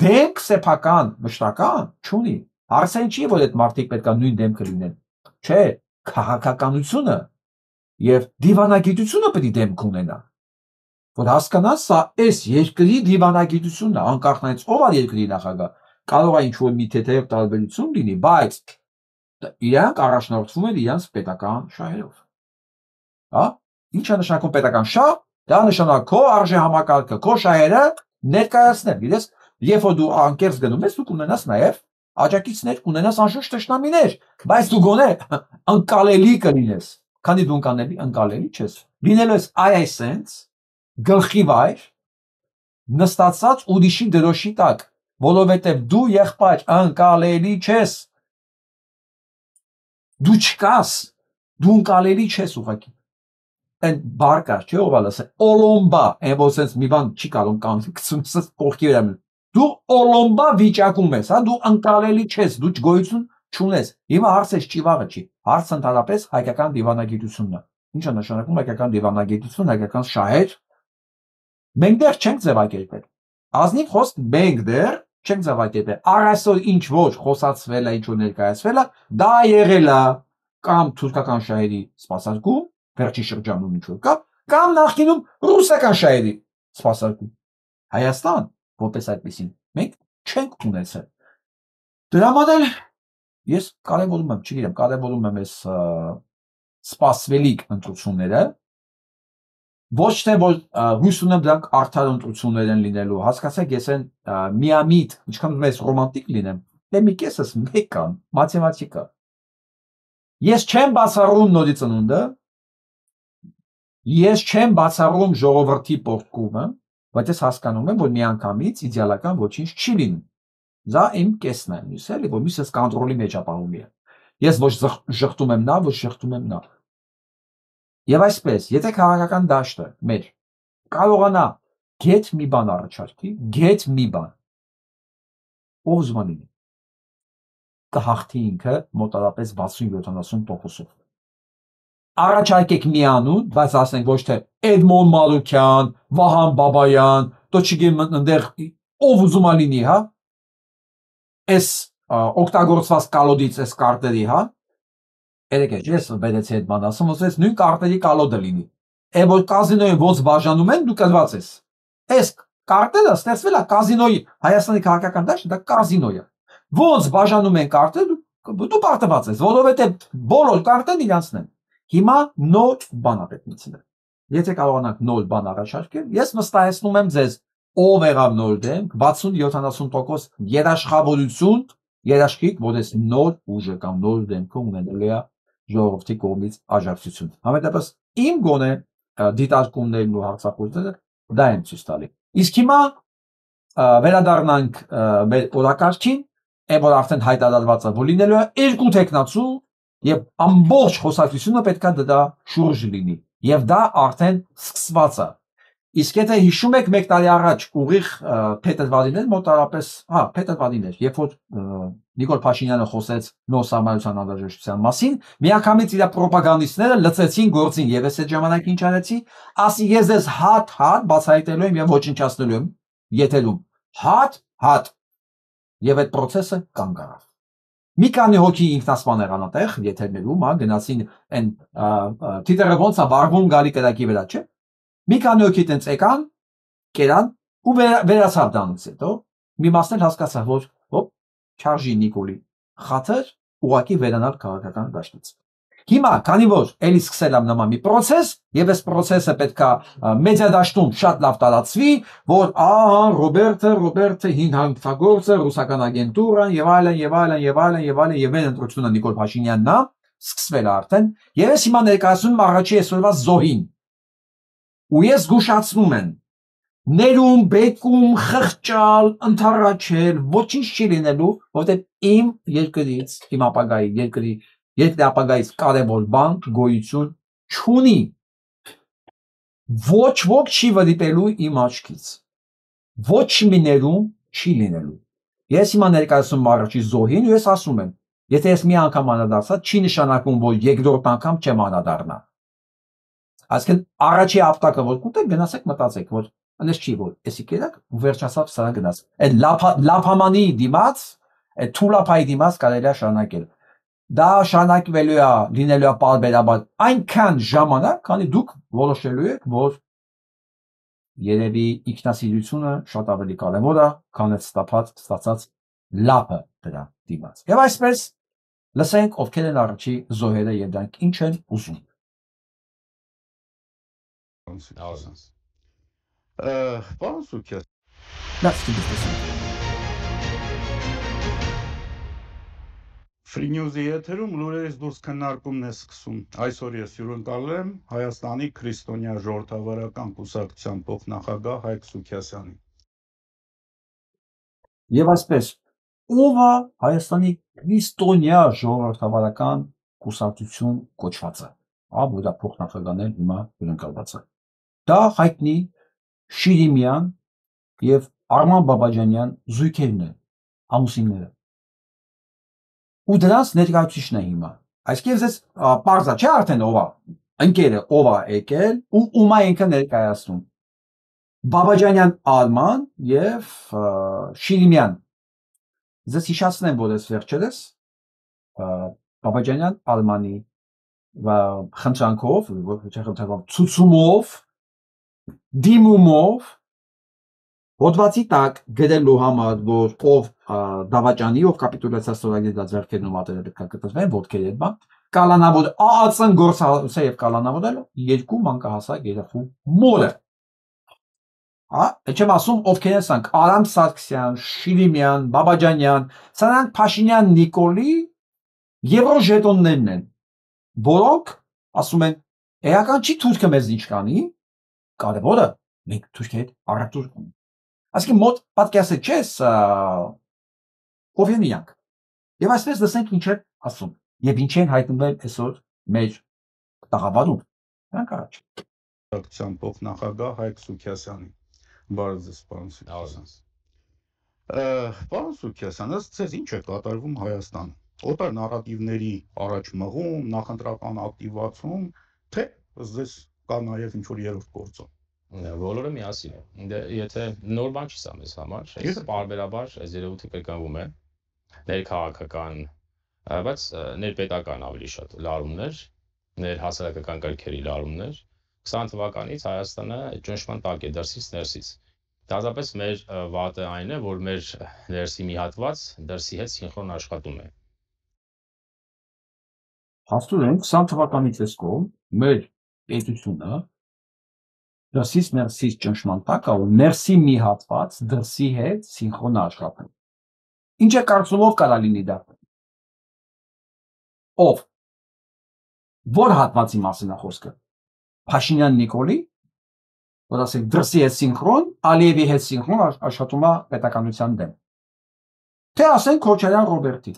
S1: դեմք սեփական, մշտական չունի։ Հարցը ինչի է, որ այդ մարդիկ պետք է նույն դեմքը լինեն։ Չէ, քաղաքականությունը եւ դիվանագիտությունը պետք է դեմք ունենա։ Որ հասկանաս, սա այս երկրի դիվանագիտությունն է, անկախ նրանից ով է երկրի նախագահ, կարող է ինչ-որ մի թեթև տարբերություն լինի, բայց իրանք առաջնորդվում են իրանց պետական շահերով։ Հա? Ինչ է նշանակում պետական շահ? Դա նշանակում քո արժե համակարգը, քո շահերը ներկայացնել։ Գիտես, երբ որ դու անկեղծ գնում ես, դու կունենաս նաև աջակիցներ, կունենաս անշուշտ թշնամիներ, բայց դու գոնե անկալելի կլինես, քանի դու անկալելի չես։ Լինելու ես այսենց գլխի վայր նստածած ուրիշի դրոշի տակ, որովհետև դու եղբայր անկալելի չես։ Դու չկաս, դու անկալելի չես ուղղակի։ Այն բարկար, չէ՞ ով ասես, օլոմբա, այն որ sense մի բան չի կարող կանգնեցնես կողքի վրա։ Դու օլոմբա վիճակում ես, հա, դու անկալելի չես, դու գոյություն չունես։ Հիմա հարցը ճիվաղը չի, հարցը ընդհանրապես հայկական դիվանագիտությունն է։ Ինչ է նշանակում հայկական դիվանագիտություն, հայկական շահեր։ Մենք դեռ չենք ձևակերպել։ Ազնիվ խոսք մենք դեռ չենք ձևակերպել։ Առայսօր ինչ որ խոսացվել է, ինչ որ ներկայացվել է, դա եղել է կամ թուրքական շահերի սպասարկում, վերջի շրջանում ինչ որ կա, կամ նախկինում ռուսական շահերի սպասարկում։ Հայաստան որպես այդպեսին մենք չենք ունեցել։ Դրա համար էլ ես կարևորում եմ, չգիտեմ, կարևորում եմ այս սպասվելիք ընտրությունները, ոչ թե որ հույս ունեմ դրանք արդար ընտրություններ են լինելու, հասկացեք, ես այն միամիտ, ինչքան մեծ ռոմանտիկ լինեմ, դե մի կեսս մեկ կամ մաթեմատիկա։ Ես չեմ բացառում նորի ծնունդը, ես չեմ բացառում ժողովրդի պոռթկումը, բայց ես հասկանում եմ, որ միանգամից իդեալական ոչինչ չի լինում։ Դա իմ կեսն է, մյուս էլի, որ մյուսս կոնտրոլի մեջ ապահովում է։ Ես ոչ շղթում եմ նա, ոչ շղթում եմ նա։ Եվ այսպես, եթե քաղաքական դաշտը մեր կարողանա գետ մի բան առաջարկի, գետ մի բան, ով ուզում է լինի, կհաղթի ինքը մոտավորապես 60-70%-ով։ Առաջարկեք մի անուն, բայց ասենք ոչ թե Էդմոն Մանուկյան, Վահան Բաբայան, դո չգիտեմ այնտեղ ով ուզում է լինի, հա։ Այս օգտագործված կալոդից այս կարտերի, հա։ Երեք ես բերեցի այդ բան ասում, ասես նույն կարտերի կալոդը լինի։ Է որ կազինոյի ոնց բաժանում են, դու կզված ես։ Այս կարտերը ստեղծվել է կազինոյի, Հայաստանի քաղաքական դաշտը դա կազինո է։ Ոնց բաժանում են կարտերը, դու պարտված ես, որովհետև բոլոր կարտերն իրանցն են։ Հիմա նոր բան է պետք մտցնել։ Եթե կարողանանք նոր բան առաջարկել, ես վստահեցնում եմ ձեզ, ով եղավ նոր դեմք, 60-70% երաշխավորություն, երաշխիք, որ այս նոր ուժը կամ նոր դեմքը ունենալու է ժողովրդի կողմից աջակցություն։ Համենայնպես իմ գոնե դիտարկումներն ու հարցախոսները դա են ցույց տալի։ Իսկ հիմա վերադառնանք մեր օրակարգին, որ արդեն հայտարարված է, որ լինելու է երկու տեխնացու եւ ամբողջ խոսակցությունը պետքա դա շուրջ լինի։ Եվ դա արդեն սկսված է։ Իսկ եթե հիշում եք մեկ տարի առաջ ուղիղ փետրվարին էր մոտարապես, հա, փետրվարին էր, երբ որ Նիկոլ Փաշինյանը խոսեց նոր սահմանության անհրաժեշտության մասին, միանգամից իր ռոպագանդիստները լծեցին գործին եւ այս այդ ժամանակ ինչ արեցի, ասի ես ես հատ բացահայտելու եմ եւ ոչնչացնելու եմ եթերում։ Հատ եւ այդ process-ը կանգ առավ։ Մի քանի հոգի ինքնասպան եղան այդտեղ եթերներում, հա, գնացին այն թիթերը ոնց է վարվում գալի կրակի վրա, չէ՞։ Մի քանի հոգի տենց եկան, կերան ու վերացավ դրանից հետո մի մասն էլ հասկացա, որ հոպ, չարժի Նիկոլի խաթր ուղակի վերանալ քաղաքական դաշտից։ Հիմա, քանի որ էլի սկսել եմ նման մի process, եւ այս process-ը պետքա մեդիա դաշտում շատ լավ տարածվի, որ ահա Ռոբերտը հին հանցագործը, ռուսական ագենտուրան եւ այլն եւ այն ընտրությունը Նիկոլ Փաշինյանն է, սկսվել է արդեն, եւ ես հիմա ներկայացնում եմ առաջի այսօրվա զոհին։ Ու ես զգուշացնում եմ, ներում, բեկում, խղճալ, ընթառաջել, ոչինչ չի լինելու, որովհետև իմ երկրից, իմ ապագայի երկրի ապագայից կարևոր բան գոյություն չունի։ Ոչ ոք չի վրիպելու իմ աչքից։ Ոչ մի ներում չի լինելու։ Ես հիմա ներկայացնում եմ առաջի զոհին ու ես ասում եմ, եթե ես մի անգամ անդրադարձա, չի նշանակում, որ երկրորդ անգամ չեմ անդրադառնա։ Այսինքն առաջի ապտակը որ կուտեք գնացեք մտածեք, որ Անես չի որ էսի կերակ ու վերջացավ սա գնաց այդ լափամանի դիմաց այդ թուլափայի դիմաց կարելի է շարունակել դա շարունակվելու է լինելու է պարբերաբար այնքան ժամանակ քանի դուք որոշելու եք որ երևի ինքնասիրությունը շատ ավելի կարևոր է քան այդ ստացած լափը դրա դիմաց եւ այսպես լսենք ովքեր են առաջի զոհերը եւ դրանք ինչ են ուզում
S2: Պարոն Սուքյան Free News-ի եթերում լուրերից դուրս քննարկումն է սկսում։ Այսօր ես հյուրընկալել եմ Հայաստանի քրիստոնյա ժողովրդավարական կուսակցության փոխնախագահ Հայկ Սուքյասյանին։
S1: Եվ այսպես ով է Հայաստանի քրիստոնյա ժողովրդավարական կուսակցություն կոչվածը, որ դա փոխնախագահն է հիմա հյուրընկալված է։ Դա հայտնի Շիրիմյան եւ Արման Բաբաջանյան զույգերն են, ամուսինները։ Ու դրանց ներկայացուցիչն է հիմա։ Այսինքն ես պարզա չէ արդեն ով է, ընկերը ով է եկել ու ում է ինքը ներկայացնում։ Բաբաջանյան Արման եւ Շիրիմյան։ Ձեզ հիշեցնեմ, որ ես վերջերս Բաբաջանյան Արմանի խնդրանքով, ցուցումով, դիմումով հոդվածի տակ գրելու համար, որ ով դավաճանի, ով կապիտուլյացիա ստորագրի դա ձեռքերն ու մատերը պետք է գտնվեն, ոտքերի հետ բան, կալանավոր ԱԱՑ-ն գործը եւ կալանավորել երկու մանկահասակ երեխու մորը։ Չեմ ասում ովքեր են սրանք Արամ Սարգսյան, Շիրիմյան, Բաբաջանյան, սրանք Փաշինյան Նիկոլի եվրո ժետոններն են, որոնք ասում են, էական չի թուրքը մեզ ինչ կանի, կարևորը մենք թուրքի հետ առատուր ունենք։ Այսինքն մոտ պատկերացրեք չես ով են իրանք։ Եվ այսպես լսենք ինչ են ասում եւ ինչ են հայտնվել այսօր մեր տաղավարում։ Նրանք առաջ։
S2: Կուսակցության փոխնախագահ Հայկ Սուքյասյանին։ Բարև ձեզ, պարոն Սուքյասյան։ Պարոն Սուքյասյան, ըստ ձեզ ինչ է կատարվում Հայաստանում։ Օտար նարատիվների առաջ մղում, նախընտրական ակտիվացում, թե ըստ ձեզ կա նաև ինչ-որ երրորդ գործոն։
S3: Բոլորը միասին է։ Եթե նոր բան չի սա մեզ համար, այս պարբերաբար այս երևույթը կրկնվում է ներքաղաքական, բայց ներպետական ավելի շատ լարումներ, ներհասարակական կարգերի լարումներ 20 թվականից Հայաստանը ճնշման տակ է դրսից ներսից։ Դարձապես մեր վատը այն է, որ մեր ներսի մի հատված դրսի հետ սինխրոն աշխատում է։
S1: Հաստատորեն 20 թվականից այս կողմ մեր պետությունը դրսից ներսից ճնշման տակ է ու ներսի մի հատված դրսի հետ սինխրոն աշխատում։ Ինչ է կարծում ով կարա լինի դա։ Ով։ Որ հատվածի մասին է խոսքը։ Փաշինյան Նիկոլի, որ ասենք դրսի հետ սինխրոն, Ալիևի հետ սինխրոն աշխատում է պետականության դեմ։ Թե ասենք Քոչարյան Ռոբերտի։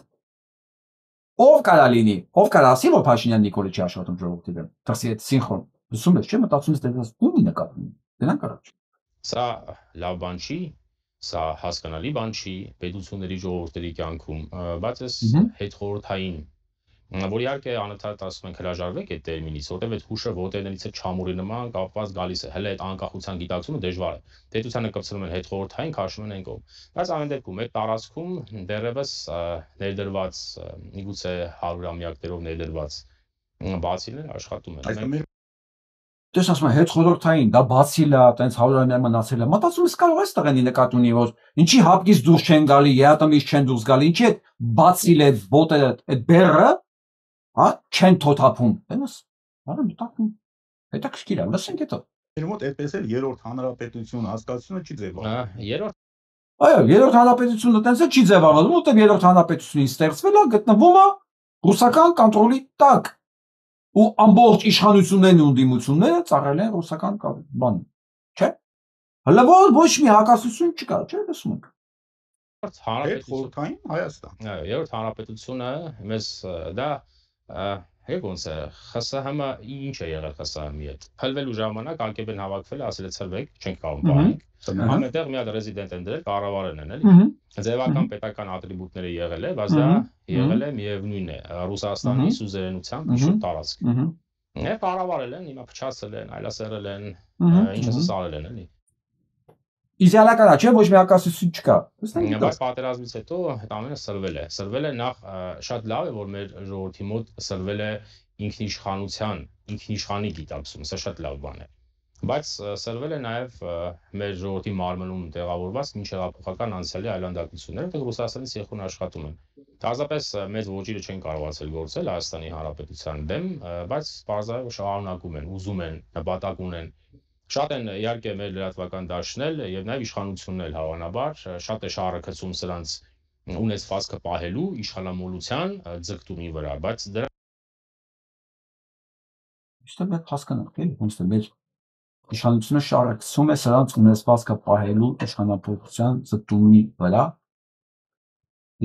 S1: Ով կարա լինի, ով կարա ասի, որ Փաշինյան Նիկոլի չի աշխատում ժողովրդի դեմ, դրսի հետ սինխրոն։ Լսում ես, չէ՞, մտածում ես դեռ ումի նկատում։ Դրանք առաջ։
S3: Սա լավ բան չի, սա հասկանալի բան չի պետությունների ժողովուրդների կյանքում, բայց այս հետխորհրդային որ իհարկե անընդհատ ասում ենք հրաժարվեք այդ տերմինից, որտեղ այդ հուշը ոտերներից է չամուրի նման կապված գալիս է, հələ այդ անկախության գիտակցումը դժվար է։ Պետությանը կպցնում են հետխորհրդային, քաշում են այն կողմ։ Բայց ամեն դեպքում այդ տարածքում դեռևս ներդրված միգուցե 100-ամյակներով ներդրված բացիլներ աշխատում են։
S1: Դες ասում եմ հետխորհրդային, դա բացիլ է, տենց 100-ամյա մնացել է։ Մտածում ես կարող ես տղենի նկատի ունի, որ ինչի հապկից դուրս չեն գալի, երատամից չեն դուրս գալի, ինչի այդ բացիլ է ոտերը, այդ բեռը չեն թոթափում, այնպես, արա մտածում, հետաքրքիր է, լսենք հետո։
S2: Մեր մոտ այդպես էլ երրորդ հանրապետություն հասկացությունը չի ձևավորվում։
S1: Այո, երրորդ հանրապետությունը տենց է չի ձևավորվում, որտեղ երրորդ հանրապետությունից ստեղծվել է, գտնվում է ռուսական կոնտրոլի տակ։ Ու ամբողջ իշխանություններն ու դիմությունները ծառայել են ռուսական բան, չէ՞։ Հələ ոչ մի հակասություն չկա, չէ՞, լսում եք։
S2: Խորհրդային Հայաստան։
S3: Այո, երրորդ հանրապետությունը մեզ դա ոնց է, ԽՍՀՄ-ը ինչ է եղել ԽՍՀՄ-ի հետ։ Փլվելու ժամանակ ԱԿՊ-ն հավաքվել է, ասել է ցրվեք, չենք կարող բանենք։ Ամենտեղ մի հատ ռեզիդենտ են դրել, կառավարեն են, էլի։ Ձևական պետական ատրիբուտները եղել է, բայց դա եղել է միևնույն է, Ռուսաստանի սուզերենությամբ շուտ տարածք։ Կառավարել են, հիմա փչացել են, այլասերել են, ինչ ասես արել են, էլի։
S1: իդեալական է, չէ՞, ոչ մի հակասություն չկա։
S3: Բայց պատերազմից հետո այդ ամենը սրվել է։ Սրվել է նախ շատ լավ է, որ մեր ժողովրդի մոտ սրվել է ինքնիշխանի գիտակցում, սա շատ լավ բան է։ Բայց սրվել է նաև մեր ժողովրդի մարմնում տեղավորված մինչեղափոխական անցյալի այլանդակությունները, որտեղ Ռուսաստանից եղուն աշխատում են։ Դարձապես մեծ ոճիրը չեն կարողացել գործել Հայաստանի Հանրապետության դեմ, բայց բարձրաձայն շարունակում են, ուզում են, նպատակ ունեն։ Շատ են իհարկե մեր լրատվական դաշտնել եւ նաեւ իշխանությունն էլ հավանաբար շատ է շարը գցում սրանց ունեցվածքը պահելու իշխանամոլության ձգտումի վրա, բայց դրա
S1: Իստե մենք հասկանանք, էլի, ոնց է մեր իշխանությունը շարը գցում է սրանց ունեցվածքը պահելու իշխանապողության ձգտումի վրա։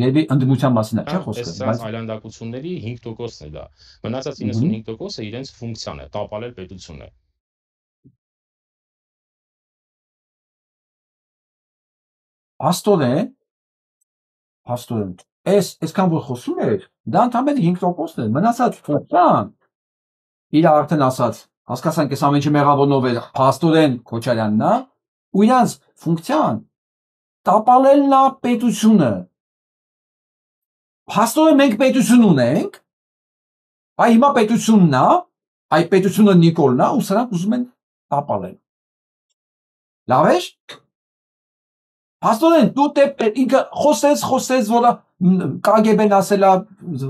S1: Եվ ընդդիմության մասին է, չէ՞ խոսքը,
S3: բայց այլանդակությունների 5%-ն է դա։ Մնացած 95%-ը իրենց ֆունկցիան է, տապալել պետությունը։
S1: Աստորեն, այսքան որ խոսում էր, դա ընդամենը 5%-ն է, մնացած ֆունկցիան իր արդեն ասած, հասկացանք, այս ամեն ինչը մեղավորնով է Աստորեն Քոչարյանն է, ու իրանց ֆունկցիան տապալելն է պետությունը։ Աստորեն մենք պետություն ունենք, այ հիմա պետությունն է, այ պետությունը Նիկոլն է, ու սրանք ուզում են տապալել։ Լավ է՞։ Աստորեն, դու ինքը խոսեց, որ KGB-ն ասել է,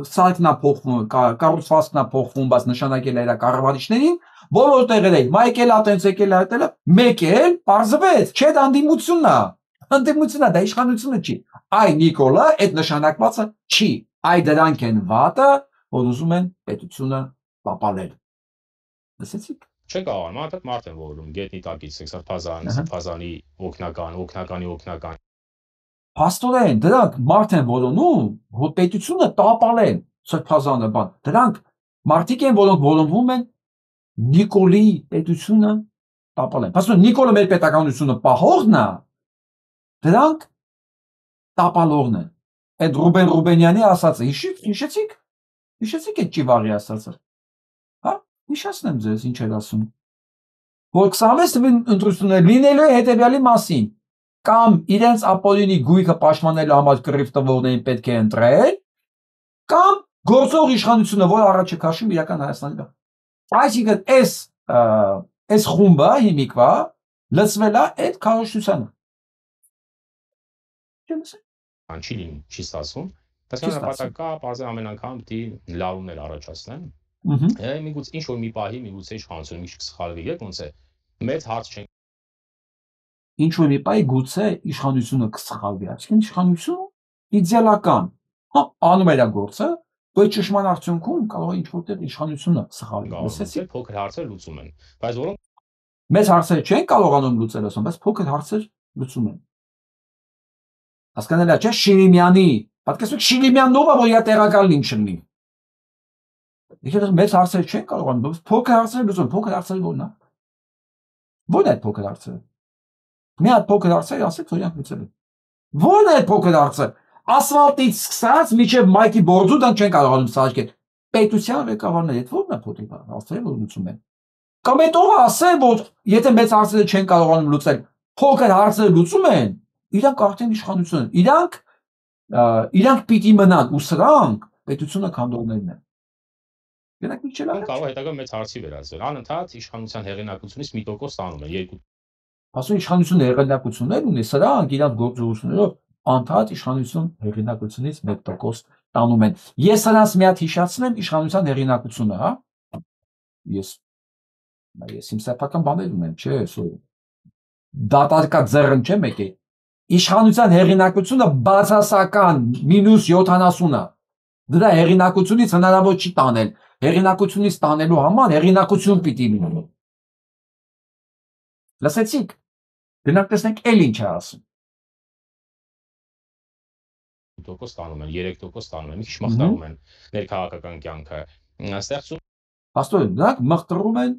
S1: սայթն է փոխվում, կառուցվածքն է փոխվում, բայց նշանակել է իր կառավարիչներին, բոլոր տեղերը, եկել է տենց, եկել է, մեկ էլ պարզվեց, չէ, դա ընդդիմությունն է, դա իշխանությունը չի։ Այ Նիկոլը այդ նշանակվածը չի, այ դրանք են վատը, որ ուզում են պետությունը տապալել։ Լսեցիք։
S3: Չէ կարող, մարդ են որում, գետնի տակից, Սրբազանի օգնականի։
S1: Աստորեն, դրանք մարդ են որոնում, որ պետությունը տապալեն, Սրբազանը բան։ Դրանք մարդիկ են, որոնք որոնվում են Նիկոլի պետությունը տապալեն։ Աստորեն, Նիկոլը մեր պետականությունը պահողն է, դրանք տապալողն են։ Այդ Ռուբեն Ռուբենյանի ասածը, հիշեցիք այդ ճիվաղի ասածը։ Հիշացնեմ ձեզ ինչ էր ասում, որ 26 թվականի ընտրությունները լինելու է հետևյալի մասին, կամ իրենց ապօրինի գույքը պաշտպանելու համար կռիվ տվողներին պետք է ընտրել, կամ գործող իշխանությունը, որ առաջ է քաշում իրական Հայաստանի վրա։ Այսինքն այս խումբը հիմիկվա լցվել է այդ քարոզչությանը։
S3: Չի լինի, չի ստացվում, բայց նպատակը բարձր ամեն անգամ պիտի լարումներ առաջացնեն։ Միգուցե ինչ որ մի պահի, միգուցե իշխանությունը մի քիչ սխալվի, ոնց է մեծ հարց չեն։
S1: Ինչ որ մի պահի գուցե իշխանությունը կսխալվի, այսինքն իշխանությունը իդեալական, անում է իր գործը, բայց ճշմարտ արդյունքում կարող է ինչ որտեղ իշխանությունը սխալվի։
S3: Լսեցիք, փոքր հարցեր լուծում են, բայց որոնք
S1: մեծ հարցեր չեն կարողանում լուծել, ասում, բայց փոքր հարցեր լուծում են։ Հասկանալի է, չէ՞, Շիրիմյանի, պատկերացրեք Շիրիմյանն ով է, որ իր տեղական լինի չլինի։ Եթե մեծ հարցեր չեն կարողանում, փոքր հարցեր լուծում, փոքր հարցերը ո՞րն է։ Ո՞րն է այդ փոքր հարցերը։ Մի հատ փոքր հարցեր ասեք, որ իրանք լուծել են։ Ո՞րն է այդ փոքր հարցը։ Ասֆալտից սկսած մինչև մայքի բորձու դան չեն կարողանում սարքել։ Պետության ղեկավարները այդ ո՞րն է փոքր հարցերը, որ լուծում են։ Կամ այդ ով ասել, որ եթե մեծ հարցերը չեն կարողանում լուծել, փոքր հարցերը լուծում են, իրանք արդեն իշխանություն են։ Իրանք պիտի մնան ու սրանք պետությունը քանդողներն են։ Գնանք միջել է։
S3: Կարող հետագա մեծ հարցի վերածել։ Անընդհատ իշխանության հեղինակությունից 1% ստանում են 2։
S1: Ասում իշխանությունը հեղինակություններ ունի, սրանք իրանք գործողություններով անդադ իշխանություն հեղինակությունից 1% տանում են։ Ես սրանց մի հատ հիշացնեմ իշխանության հեղինակությունը, հա։ Ես իմ սեփական բաներ ունեմ, չէ, դատարկա ձեռն չեմ եկել։ Իշխանության հեղինակությունը բացասական -70 է։ Դրա հեղինակությունից հնարավոր չի տանել։ Հեղինակությունից տանելու համար հեղինակություն պիտի լինի։ Լսեցիք։ Գնանք տեսնենք էլ ինչ է ասում։
S3: 2% ստանում են, 3% ստանում են, մի քիչ մխտարում են ներքաղաքական կյանքը։ Ստեղծում
S1: Աստորեն, նրանք մխտրում են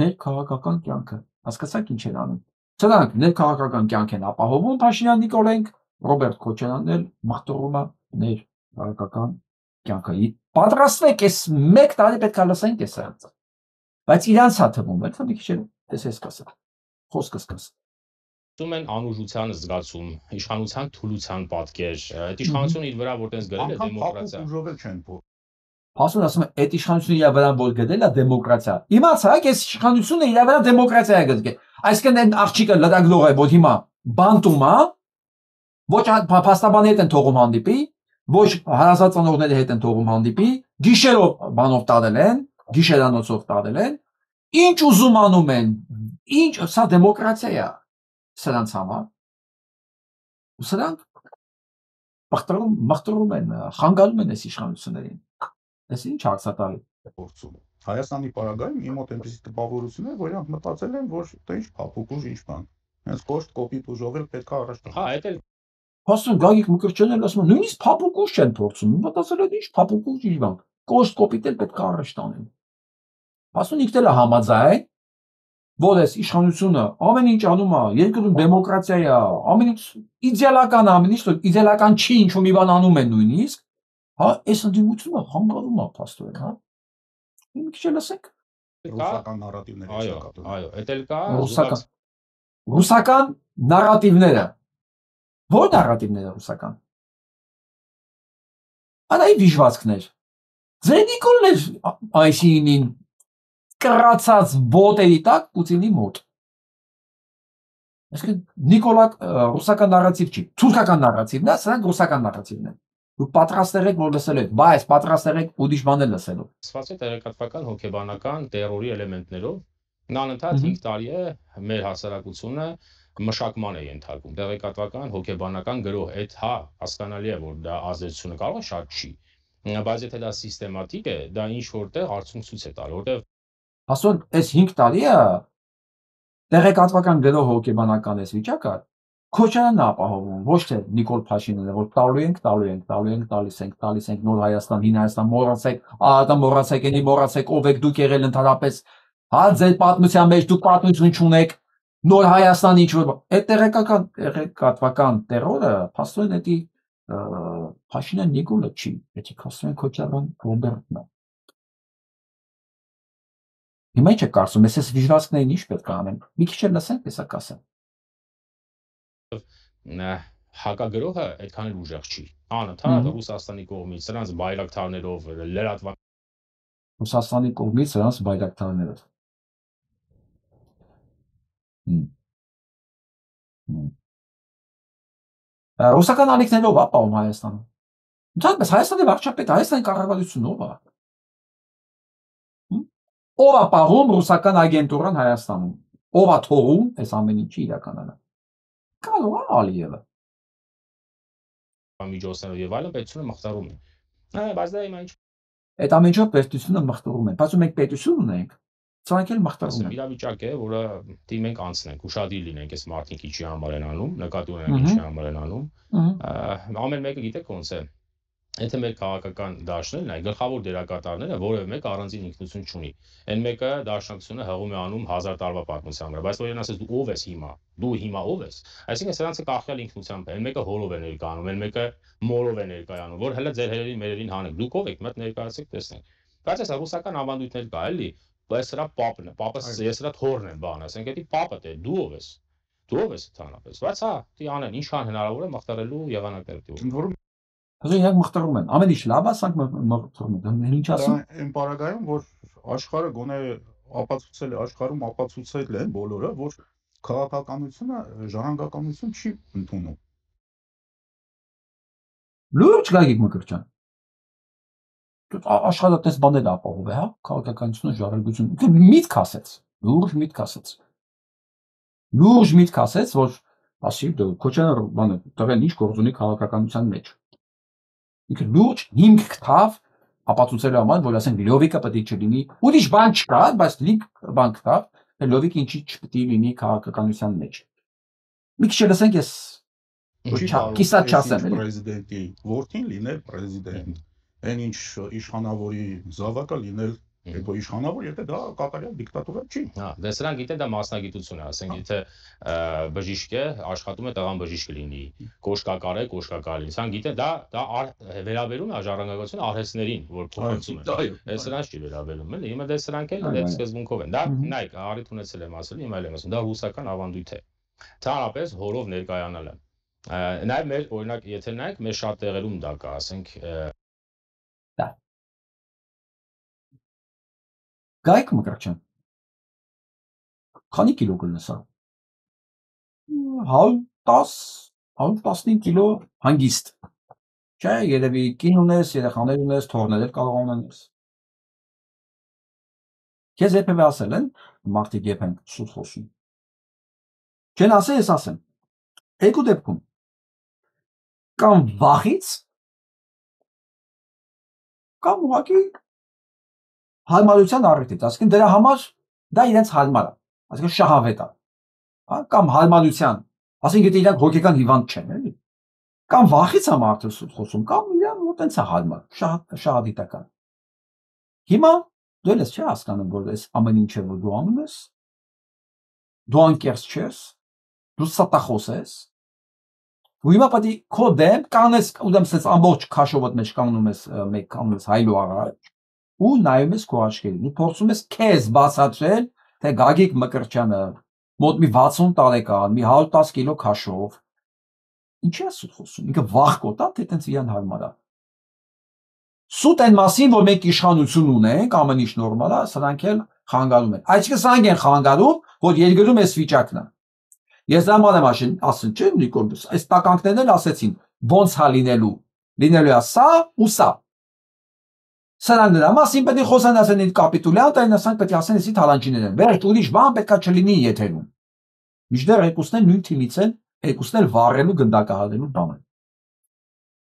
S1: ներքաղաքական կյանքը։ Հասկացաք ինչ են անում։ Սրանք ներքաղաքական կյանք են ապահովում Փաշինյան Նիկոլենք, Ռոբերտ Քոչարյանն էլ մխտրում է ներքաղաքական կյանքը։ Պատրաստվեք, այս 1 տարի պետք է լսենք այս հարցը։ Բայց իրանց հա թվում է, մի քիչ տեսես կասա։ Խոսքս կասա։
S3: Ում են անուժության զգացում, իշխանության թուլության պատկեր, այդ իշխանությունը իր վրա որտենց գրել է դեմոկրատիա։
S2: Ուժով էլ չեն փոխ։
S1: Հասուն ասում է, այդ իշխանությունը իր վրա որ գտել է դեմոկրատիա։ Իմացա, այս իշխանությունը իր վրա դեմոկրատիա է գտել։ Այսինքն այն աղջիկը լրագրող է, որ հիմա բանտում է, ոչ փաստաբանի հետ են թողում հանդիպի, ոչ հարազատանողների հետ են թողում հանդիպի, գիշերով բանով տալել են, գիշերանոցով տալել են, ինչ ուզում անում են, ինչ սա դեմոկրատիա է սրանց համար։ Ու սրանք մխտրում են, խանգարում են այս իշխանություններին։ Այս ինչ հարցատարի
S2: փորձում։ Հայաստանի պարագայում իմ մոտ այնպեսի տպավորություն է, որ իրանք մտածել են, որ դա ինչ փափուկ ուժ, ինչ բան։ Հենց կոշտ կոպիտ ուժով էլ պետք է առաջ տանել։
S3: Հա, այդ էլ
S1: Հասուն Գագիկ Մկրտչյանն ասում է, նույնիսկ փափուկ ուժ չեն փորձում, մտածել են ինչ փափուկ ուժ, ինչ բան։ Կոշտ կոպիտ էլ պետք է առաջ տանեն։ Հասուն ինքն էլ է համաձայն, որ այս իշխանությունը ամեն ինչ անում է, երկրում դեմոկրատիա է, ամեն ինչ իդեալական ամեն ինչ, իդեալական չի, ինչ որ մի բան անում են նույնիսկ, հա, այս ընդդիմությունը խանգարում է փաստորեն, հա։ Մի քիչ լսենք։
S2: Ռուսական նարատիվների
S3: այո, այո, այդ էլ կա
S1: ռուսական նարատիվները։ Ո՞ր նարատիվները ռուսական։ Անայ վիժվածքներ։ Ձեր Նիկոլներ այսինին կռացած ոտերի տակ Պուտինի մոտ։ Այսինքն Նիկոլա ռուսական նարատիվ չի, թուրքական նարատիվն է, սրանք ռուսական նարատիվն են։ Դու պատրաստ եք որ լսել եք, բայց պատրաստ եք ուրիշ բաներ լսելու։
S3: Սպասի տեղեկատվական հոգեբանական տերորի էլեմենտներով նա անընդհատ 5 տարի է մեր հասարակությունը մշակման է ենթարկում։ Տեղեկատվական հոգեբանական գրող, այդ հա, հասկանալի է, որ դա ազդեցությունը կարող է շատ չի, բայց եթե դա սիստեմատիկ է, դա ինչ որտեղ արդյունք ցույց է տալու, որտեղ
S1: Հասուն, այս 5 տարի է տեղեկատվական գրող հոգեբանական այս վիճակը Քոչարյանն ապահովում, ոչ թե Նիկոլ Փաշինյանը, որ տալիս ենք նոր Հայաստան, հին Հայաստան, մոռացեք, մոռացեք, ով եք դուք եղել ընդհանրապես, հա, ձեր պատմության մեջ դուք պատմություն չունեք, նոր Հայաստան ինչ որ, այդ տեղեկատվական տերորը, փաստորեն էդի Փաշինյան Նիկոլը չի, էդի ասում են Քոչարյան Ռոբերտն է։ Հիմա ինչ է կարծում, ես վիժվածքներին ինչ պետք է անեմ, մի քիչ էլ լսենք, հեսա կասեմ։
S3: Հակագրողը այդքան էլ ուժեղ չի։ Անընդհատ Ռուսաստանի կողմից սրանց բայրակթարներով լրատվական
S1: Ռուսաստանի կողմից սրանց բայրակթարներով։ Ռուսական ալիքներով ապահովում Հայաստանը։ Ընդհանրապես Հայաստանի վարչապետը, Հայաստանի կառավարությունը ով է։ Ով է ապահովում ռուսական ագենտուրան Հայաստանում։ Ով է թողում այս ամեն ինչի իրականանալ։ Կարող է Ալիևը։
S3: Միջոցներով եւ այլն պետությունը մխտարում է։ Բայց դա հիմա ինչ։
S1: Այդ ամեն ինչով պետությունը մխտարում է։ Բայց մենք պետություն ունենք, սրանք էլ մխտարում են։
S3: Իրավիճակ է, որը դիմենք անցնենք, ուշադիր լինենք, այս մարդիկ ինչի համար են անում, նկատի ունենք ինչի համար են անում։ Ամեն մեկը գիտեք ոնց է։ Եթե մեր քաղաքական դաշտներն այ գլխավոր դերակատարները որևէ մեկը առանձին ինքնություն չունի։ Այն մեկը դաշնակցությունը հղում է անում 1000 տարվա պատմության վրա, բայց որ ասես դու ով ես հիմա, դու հիմա ով ես։ Այսինքն սրանցը կախյալ ինքնությամբ է։ Այն մեկը հորով է ներկայանում, այն մեկը մորով է ներկայանում, որ հələ ձեր հերերին մերերին հանեք։ Դուք ով եք, մոտ ներկայացեք, տեսնենք։ Բայց այս ռուսական ավանդույթներ կա, էլի, բայց սրա պապն է, պապը ես սրա թորն եմ, բան, ասենք, էդի պապը դե դու ով ես։ Դու ով ես ընդհանրապես։ Բայց հա, դի անեն, ինչքան հնարավոր է մխտարելու եղանակներ դու։
S1: Հələ իրանք մխտարում են։ Ամեն ինչ լավ է, սրանք մխտարում են։ Ինչ ասում։
S2: Այն պարագայում, որ աշխարհը գոնե ապացուցել է, աշխարհում ապացուցել են բոլորը, որ քաղաքականությունը ժառանգականություն չի ընդունում։
S1: Լուրջ Գագիկ Մկրտչյան։ Աշխարհը այդպես բաներ ապահով է, հա, քաղաքականությունը ժառանգություն։ Միտք ասեց, լուրջ միտք ասեց։ Լուրջ միտք ասեց, որ ասի դու Քոչարյանը բանը, տղեն ինչ գործ ունի քաղաքականության մեջ։ Ինքը լուրջ հիմք կտավ ապացուցելու համար, որ ասենք Լյովիկը պետք է չլինի, ուրիշ բան չկա, բայց լիք բան կտավ, Լյովիկը ինչի չպետք է լինի քաղաքականության մեջ։ Մի քիչ լսենք ես կիսատ չասեմ էլի։
S2: Պրեզիդենտի որդին լինել պրեզիդենտ, այն ինչ իշխանավորի զավակը լինել Հետո իշխանավոր, եթե դա կատարյալ դիկտատուրա չի։
S3: Հա, դե սրանք գիտեն դա մասնագիտություն է, ասենք եթե բժիշկ է, աշխատում է տղան բժիշկ լինի, կոշկակար է, կոշկակար լինի։ Սրանք գիտեն դա վերաբերում է ժառանգականություն արհեստներին, որ փոխանցում են։ Դե սրանց չի վերաբերում, էլի։ Հիմա դե սրանք էլ այդ սկզբունքով են։ Դա նայեք, առիթ ունեցել եմ ասել, հիմա էլ եմ ասում, դա ռուսական ավանդույթ է։ Ցարապես հորով ներկայանալը։ Նաև մեր օրինակ, եթե նայեք, մեր շատ տեղերում դա կա, ասենք
S1: Դա։ Գայք Մկրտչյան։ Քանի կիլո կլնես սա։ 110, 115 կիլո հանգիստ։ Չէ, երևի կին ունես, երեխաներ ունես, թորներ էլ կարող ունենաս։ Քեզ երբևէ ասել են, մարդիկ երբ են սուտ խոսում։ Չեն ասել, ես ասեմ։ Երկու դեպքում։ Կամ վախից, կամ ուղղակի հարմարության առիթից, այսինքն դրա համար դա իրենց հարմար է, այսինքն շահավետ է, հա, կամ հարմարության, այսինքն եթե իրանք հոգեկան հիվանդ չեն, էլի, կամ վախից է մարդը սուտ խոսում, կամ իրան մոտենց է հարմար, շահադիտական։ Հիմա դու ես չի հասկանում, որ այս ամեն ինչը որ դու անում ես, դու անկեղծ չես, դու ստախոս ես, ու հիմա պետք է քո դեմ կանես, ուրեմն ասես ամբողջ քաշովդ մեջ կանգնում ես մեկ կանգնում ես հայլու առաջ ու նայում ես քո աչքերին ու փորձում ես քեզ բացատրել, թե Գագիկ Մկրտչյանը մոտ մի 60 տարեկան, մի 110 կիլո քաշով ինչի է սուտ խոսում, ինքը վախ կոտա, թե տենց իրան հարմար է։ Սուտ այն մասին, որ մենք իշխանություն ունենք, ամեն ինչ նորմալ է, սրանք էլ խանգարում են։ Այսինքն սրանք են խանգարում, որ երկրում էս վիճակն է։ Ես դրաման եմ ասել, չէ՞ Նիկոլ, այս տականքներն էլ ասեցին, ոնց հա լինելու է սա ու սա։ Սրանք նրա մասին պետք է խոսան, ասեն ինձ կապիտուլյանտ են, ասենք պետք է ասեն էսի թալանչիներ են։ Վերջ ուրիշ բան պետքա չլինի եթերում։ Միշտեր երկուսն էլ նույն թիմից են, երկուսն էլ վառելու գնդակահարելու բան են։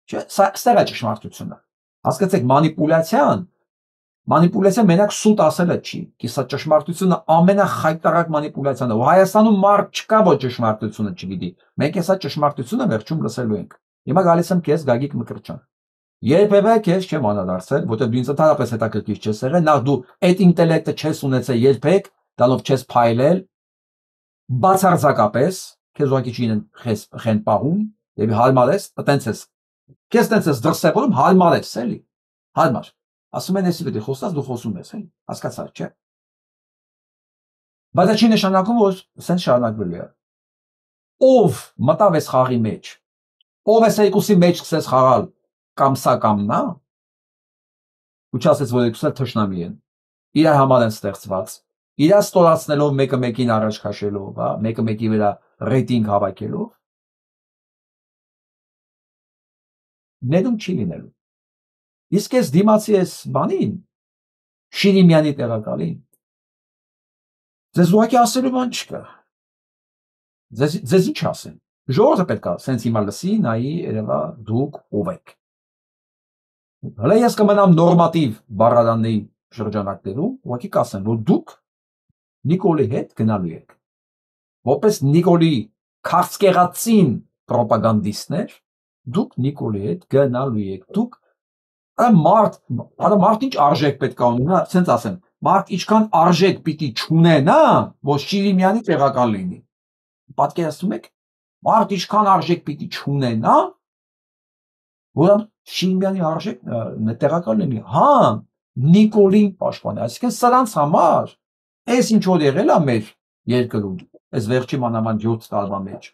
S1: Չէ՞, սա է ճշմարտությունը։ Հասկացեք, մանիպուլյացիան մենակ սուտ ասելը չի, կիսա ճշմարտությունը ամենախայտարակ մանիպուլյացիան է, ու Հայաստանում մարդ չկա, որ ճշմարտությունը չգիտի, մենք հեսա ճշմարտությունը վերջում լսելու ենք։ Հիմա գալիս եմ քեզ Գագիկ Մկրտչյան։ Երբևէ քեզ չեմ անադարձել, որտեղ դու ինձ ընդհանրապես հետաքրքիր չես եղել, նախ դու այդ ինտելեկտը չես ունեցել երբեք, դալով չես փայլել, բացարձակապես, քեզ ուղղակի չին խեն պահում, եւ հարմար ես, տենց ես։ Քեզ տենց ես դրսևորում, հարմար ես, էլի։ Հարմար։ Ասում են, էսի պետք է խոստաս, դու խոսում ես, էլի։ Հասկացա՞ր, չէ՞։ Բայց դա չի նշանակում, որ սենց շարունակվելու է։ Ով մտավ այս խաղի մեջ, ով այս երկուսի մեջ սկսեց խաղալ, կամ սա կամ նա, ու չասեց, որ երկուսը թշնամի են, իրար համար են ստեղծված, իրար ստորացնելով մեկը մեկին առաջ քաշելով, հա, մեկը մեկի վրա ռեյտինգ հավաքելով, ներում չի լինելու։ Իսկ ես դիմացի ես բանին, Շիրիմյանի տեղակալին, ձեզ ուղղակի ասելու բան չկա։ Ձեզ ինչ ասեն։ Ժողովուրդը պետք է սենց հիմա լսի, նայի, երևա դուք ով եք։ Հələ ես կմնամ նորմատիվ բառարանների շրջանակներում, ուղղակի կասեմ, որ դուք Նիկոլի հետ գնալու եք։ Որպես Նիկոլի քաղցկեղածին պրոպագանդիստներ, դուք Նիկոլի հետ գնալու եք։ Դուք մարդ ինչ արժեք պետք է ունենա, սենց ասեմ, մարդ ինչքան արժեք պիտի չունենա, որ Շիրիմյանի տեղակալ լինի։ Պատկերացնում եք, մարդ ինչքան արժեք պիտի չունենա, որ Շիրիմյանի արժեք տեղակալ լինի։ Հա, Նիկոլին պաշտպանի, այսինքն սրանց համար, այս ինչ որ եղել է մեր երկրում, այս վերջի մանավանդ 7 տարվա մեջ,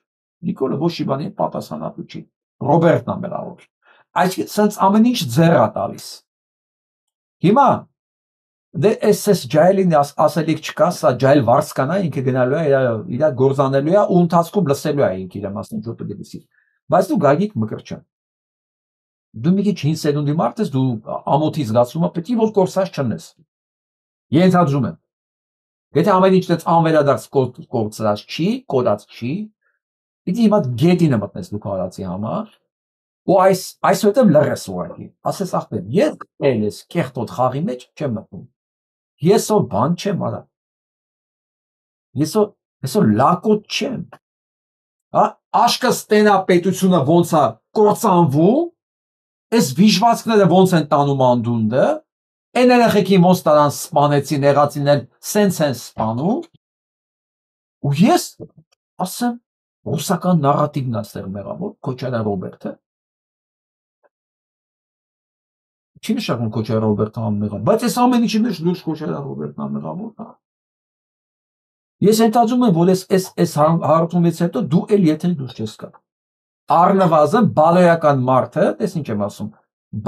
S1: Նիկոլը ոչ մի բանի պատասխանատու չի, Ռոբերտն է մեղավոր։ Այսինքն սենց ամեն ինչ ձեռ է տալիս։ Հիմա դե էս ջայլին ասելիք չկա, սա ջայլ վարսկանա, ինքը գնալու է, իր գործանելու է ու ընթացքում լսելու է ինքը իր մասն ինչ որ պետք է լսի։ Բայց դու Գագիկ Մկրտչյան, դու մի քիչ հին սերունդի մարդ ես, դու ամոթի զգացումը պետք է որ կորսած չնես։ Ենթադրում եմ։ Եթե ամեն ինչ դից անվերադարձ կորցրած չի, կորած չի, պիտի հիմա գետինը մտնես դու կարածի համար, ու այսուհետև լռես ուղղակի, ասես ախպեր, ես էլես կեղտոտ խաղի մեջ չեմ մտնում, ես որ բան չեմ արա, ես որ լակոտ չեմ, աշկը ստենա պետությունը ոնց է կործանվում, այս վիժվածքները ոնց են տանում անդունդը, են երեխեքին ոնց տարան սպանեցին, եղածին էլ սենց են սպանում, ու ես ասեմ, ռուսական նարատիվն է ստեղ մեղավոր, Քոչարյան Ռոբերտը, չի նշանակում Քոչարյան Ռոբերտը անմեղավոր, բայց այս ամեն ինչի մեջ լուրջ Քոչարյան Ռոբերտն անմեղավոր, հա։ Ես ենթադրում եմ, որ այս հարցումից հետո դու էլ եթե դուրս չես գա։ Առնվազն բալոյական մարդը, տես ինչ եմ ասում,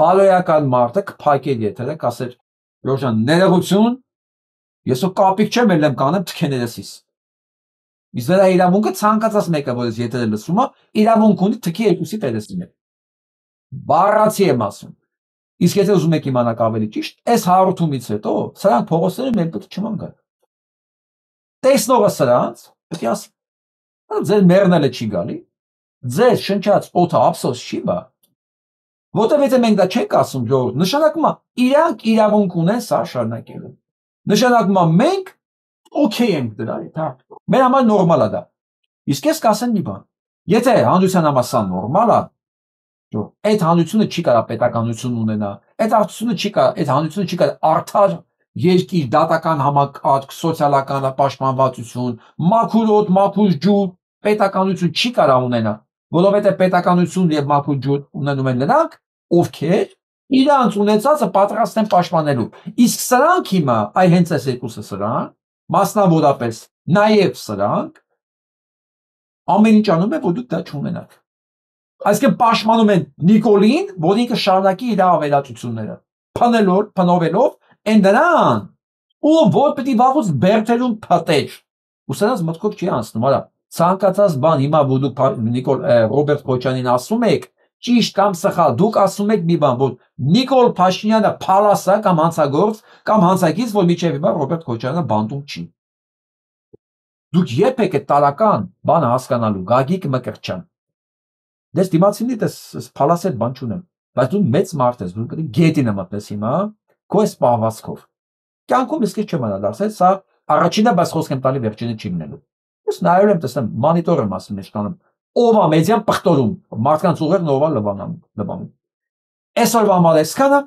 S1: բալոյական մարդը կփակեր եթերը, կասեր Լոժան, ներողություն, ես ու կապիկ չեմ ելեմ կանեմ թքեներեսիս։ Իսկ դրա իրավունքը ցանկացած մեկը, որ ես եթերը լսում եմ, իրավունք ունի թքի երկուսի տերեսին։ Բառացի եմ ասում։ Իսկ եթե ուզում եք իմանալ ավելի ճիշտ, այս հարցումից հետո սրանք փողոցները մեր պետք չման գալ։ Տեսնողը սրանց, պետք է ասի, ձեր մեռնելը չի գալի, ձեր շնչած օդը ափսոս չի բա, որտեղ եթե մենք դա չենք ասում ժողովուրդ, նշանակում է իրանք իրավունք ունեն սա շարունակելու։ Նշանակում է մենք օքեյ ենք դրա հետ, հա։ Մեր համար նորմալ է դա։ Իսկ ես կասեմ մի բան, եթե հանրության համար սա նորմալ է, այդ հանրությունը չի կարող պետականություն ունենա, այդ հանրությունը չի կարող արդար երկիր, դատական համակարգ, սոցիալական պաշտպանվածություն, մաքուր օդ, մաքուր ջուր, պետականություն չի կարող ունենա, որովհետև պետականություն եւ մաքուր ջուր ունենում են նրանք, ովքեր իրանց ունեցածը պատրաստ են պաշտպանելու։ Իսկ սրանք հիմա, այ հենց այս երկուսը սրանք, մասնավորապես նաեւ սրանք ամեն ինչ անում են, որ դուք դա չունենաք։ Այսինքն պաշտպանում են Նիկոլին, որ ինքը շարունակի իր ավերածությունները, փնովելով են դրան, ու որ պետք է վաղուց բերթերուն փտեր։ Ու սրանց մտքով չի անցնում, հա։ Ցանկացած բան հիմա որ դուք Ռոբերտ Քոչանին ասում եք, ճիշտ կամ սխալ, դուք ասում եք մի բան, որ Նիկոլ Փաշինյանը փալասա կամ հանցագործ կամ հանցագիծ, որ միջև հիմա Ռոբերտ Քոչյանը բանտում չի։ Դուք երբ եք այդ տարական բանը հասկանալու, Գագիկ Մկրտչյան։ Դες դիմացինի դες փալասել բան չունեմ, բայց դու մեծ մարդ ես, դու պետք է գետինը մտնես հիմա, քո այս պահվածքով։ Կյանքում իսկ չեմ անադարձել, սա առաջինը, բայց խոսք եմ տալի վերջինը չի մնելու։ Ես նայել եմ, տեսնեմ, մոնիտոր եմ ասում մեջտանում, ով է մեդիան պղտորում, մարդկանց ուղերն ով է լվանում։ Այսօրվա համար այսքանը,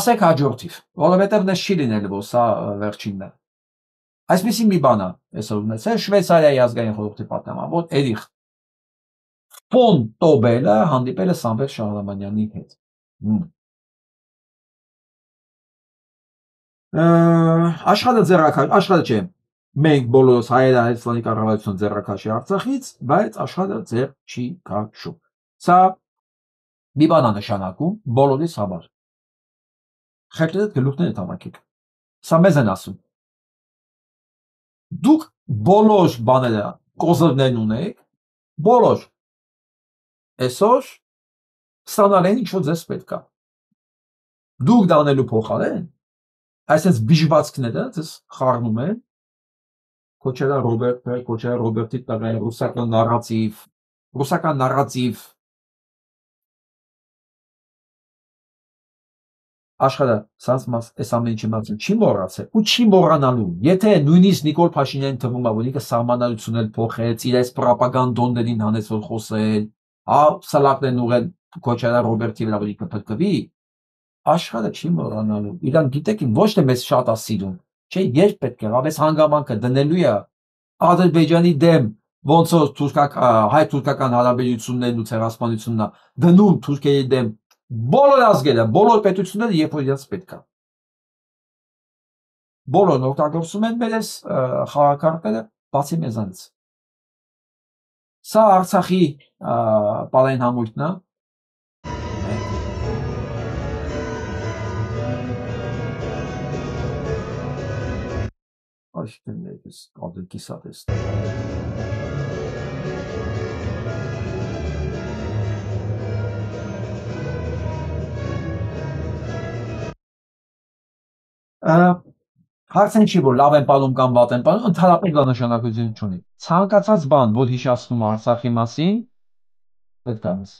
S1: ասեք հաջորդիվ, որովհետև դες չի լինելու, որ սա վերջինն է։ Այսպեսի մի բան է, այսօր ունեցել Շվեյցարիայի ազգային խորհրդի պատգամավոր Էրիխ ֆոն Տոբելը հանդիպել է Սամվել Շահրամանյանի հետ։ Աշխատը չէ, մենք բոլորս հայերը Հայաստանի կառավարություն ձեռնարկաշի Արցախից, բայց աշխատը ձեռ չի քաշում։ Սա մի բան է նշանակում բոլորիս համար։ Խելքերդ գլուխներդ համակեք։ Սա մեզ են ասում։ Դուք բոլոր բաները կոզրներն ունեք, բոլոր այսօր ստանալ են ինչ-որ ձեզ պետք է։ Դուք դանելու փոխարեն այսպես բիժվածքները ձեզ խառնում են, կոչելա Ռոբերտը, կոչելա Ռոբերտի տղային, ռուսական նարատիվ, աշխարհը սանց մաս այս ամեն ինչի մասին չի մոռացել ու չի մոռանալու։ Եթե նույնիսկ Նիկոլ Փաշինյանին թվում է, որ ինքը սահմանադրություն էլ փոխեց, իր այս պրոպագանդոններին հանեց որ խոսել, սալակներն ուղղել կոչելա Ռոբերտի վրա, որ ինքը փրկվի, աշխարհը չի մոռանալու։ Իրանք գիտեք ոչ թե մեզ շատ է սիրում, չէ, երբ պետք է, հավես հանգամանքը դնելու է Ադրբեջանի դեմ, ոնց որ հայ-թուրքական հարաբերություններն ու ցեղասպանությունն է դնում Թուրքիայի դեմ բոլոր ազգերը, բոլոր պետությունները, երբ որ իրաց պետք է։ Բոլորն օգտագործում են մեր այս խաղակարգերը, բացի մեզանից։ Սա Արցախի պարային համույթն է։ Այս կիսատեստ։ Հարցն չի, որ լավ են պարում կամ վատ են պարում, ընդհանրապես դա նշանակություն չունի։ Ցանկացած բան, որ հիշեցնում է Արցախի մասին, պետք է ասես։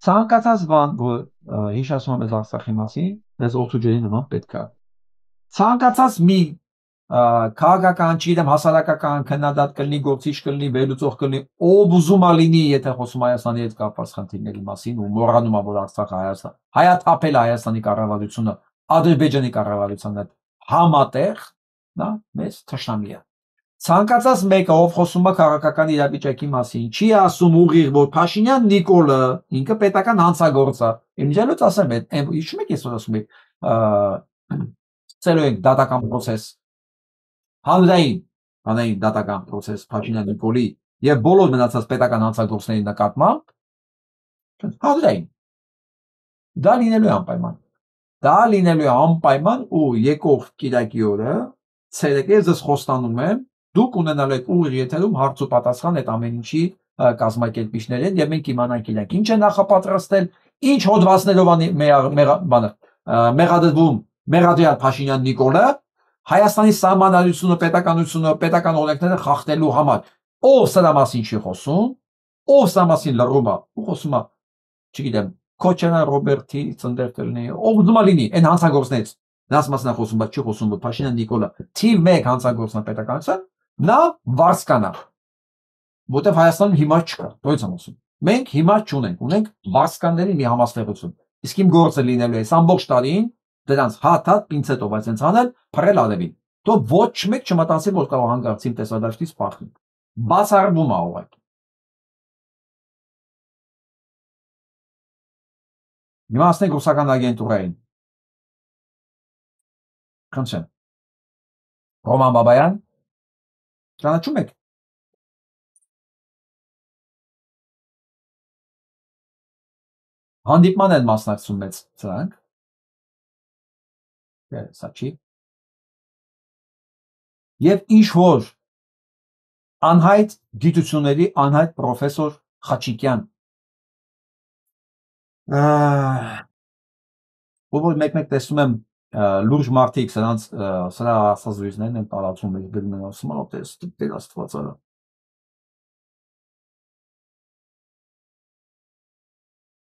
S1: Ցանկացած բան, որ հիշեցնում է Արցախի մասին, դες օքսիգենի նման պետք է։ Ցանկացած մի քաղաքական, չգիտեմ, հասարակական քննադատ կլինի, գործիչ կլինի, վերլուծող կլինի, ով ուզում է լինի, եթե խոսում Հայաստանի հետ կապված խնդիրների մասին ու մոռանում է, որ Արցախը հայաթափել է Հայաստանի կառավարությունը Ադրբեջանի կառավարության հետ համատեղ, նա մեծ թշնամի է։ Ցանկացած մեկը, ով խոսում է քաղաքական իրավիճակի մասին, չի ասում ուղիղ, որ Փաշինյան Նիկոլը ինքը պետական հանցագործ է։ Իմիջիալոց ասեմ, հիշում եք ես որ ասում եք, ծերու ենք դատական process, հանրային դատական process Փաշինյան Նիկոլի եւ բոլոր մնացած պետական հանցագործների նկատմամբ, հանրային։ Դա լինելու է անպայման։ Դա լինելու է անպայման ու եկող կիրակի օրը ցերեկը ես խոստանում եմ դուք ունենալ եք ուղիղ եթերում հարց ու պատասխան այդ ամեն ինչի կազմակերպիչներին եւ մենք իմանանք իրենք ինչ է նախապատրաստել, ինչ հոդվածներով մեղադրվում Մեղադրյալ Փաշինյան Նիկոլը Հայաստանի սահմանադրությունը, պետական օրենքները խախտելու համար։ Ով սրա մասին չի խոսում, ով սրա մասին լռում է, ու խոսում է, չգիտեմ, Քոչարյան Ռոբերտի ծննդերն է, ով ուզում է լինի, այն հանցագործներից։ Նրանց մասն է խոսում, բայց չի խոսում, որ Փաշինյան Նիկոլը թիվ 1 հանցագործն է պետականության, նա վարձկան է, որտեղ Հայաստանում հիմար չկա, դոյց եմ ասում։ Մենք հիմար չունենք, ունենք վարձկանների մի համաստեղություն։ Իսկ իմ գործը լինելու է ամբողջ տարին դրանց հատ պինցետով այսպես անել, փռել արևին։ Թող ոչ մեկ չմտածի, որ կարող հանգարց իմ տեսադաշտից փախնի։ Բացառվում է ուղղակի։ Հիմա ասենք ռուսական ագենտուրային։ Խնդրեմ։ Ռոման Բաբայան, ճանաչում եք։ Հանդիպման են մասնակցում մեծ սրանք։ Սա չի։ Եվ ինչ որ անհայտ գիտությունների անհայտ պրոֆեսոր Խաչիկյան որ մեկ-մեկ տեսնում եմ լուրջ մարդիկ սրա ասազույցներն են տարածում մեզ գրում են ասում տեր Աստված արա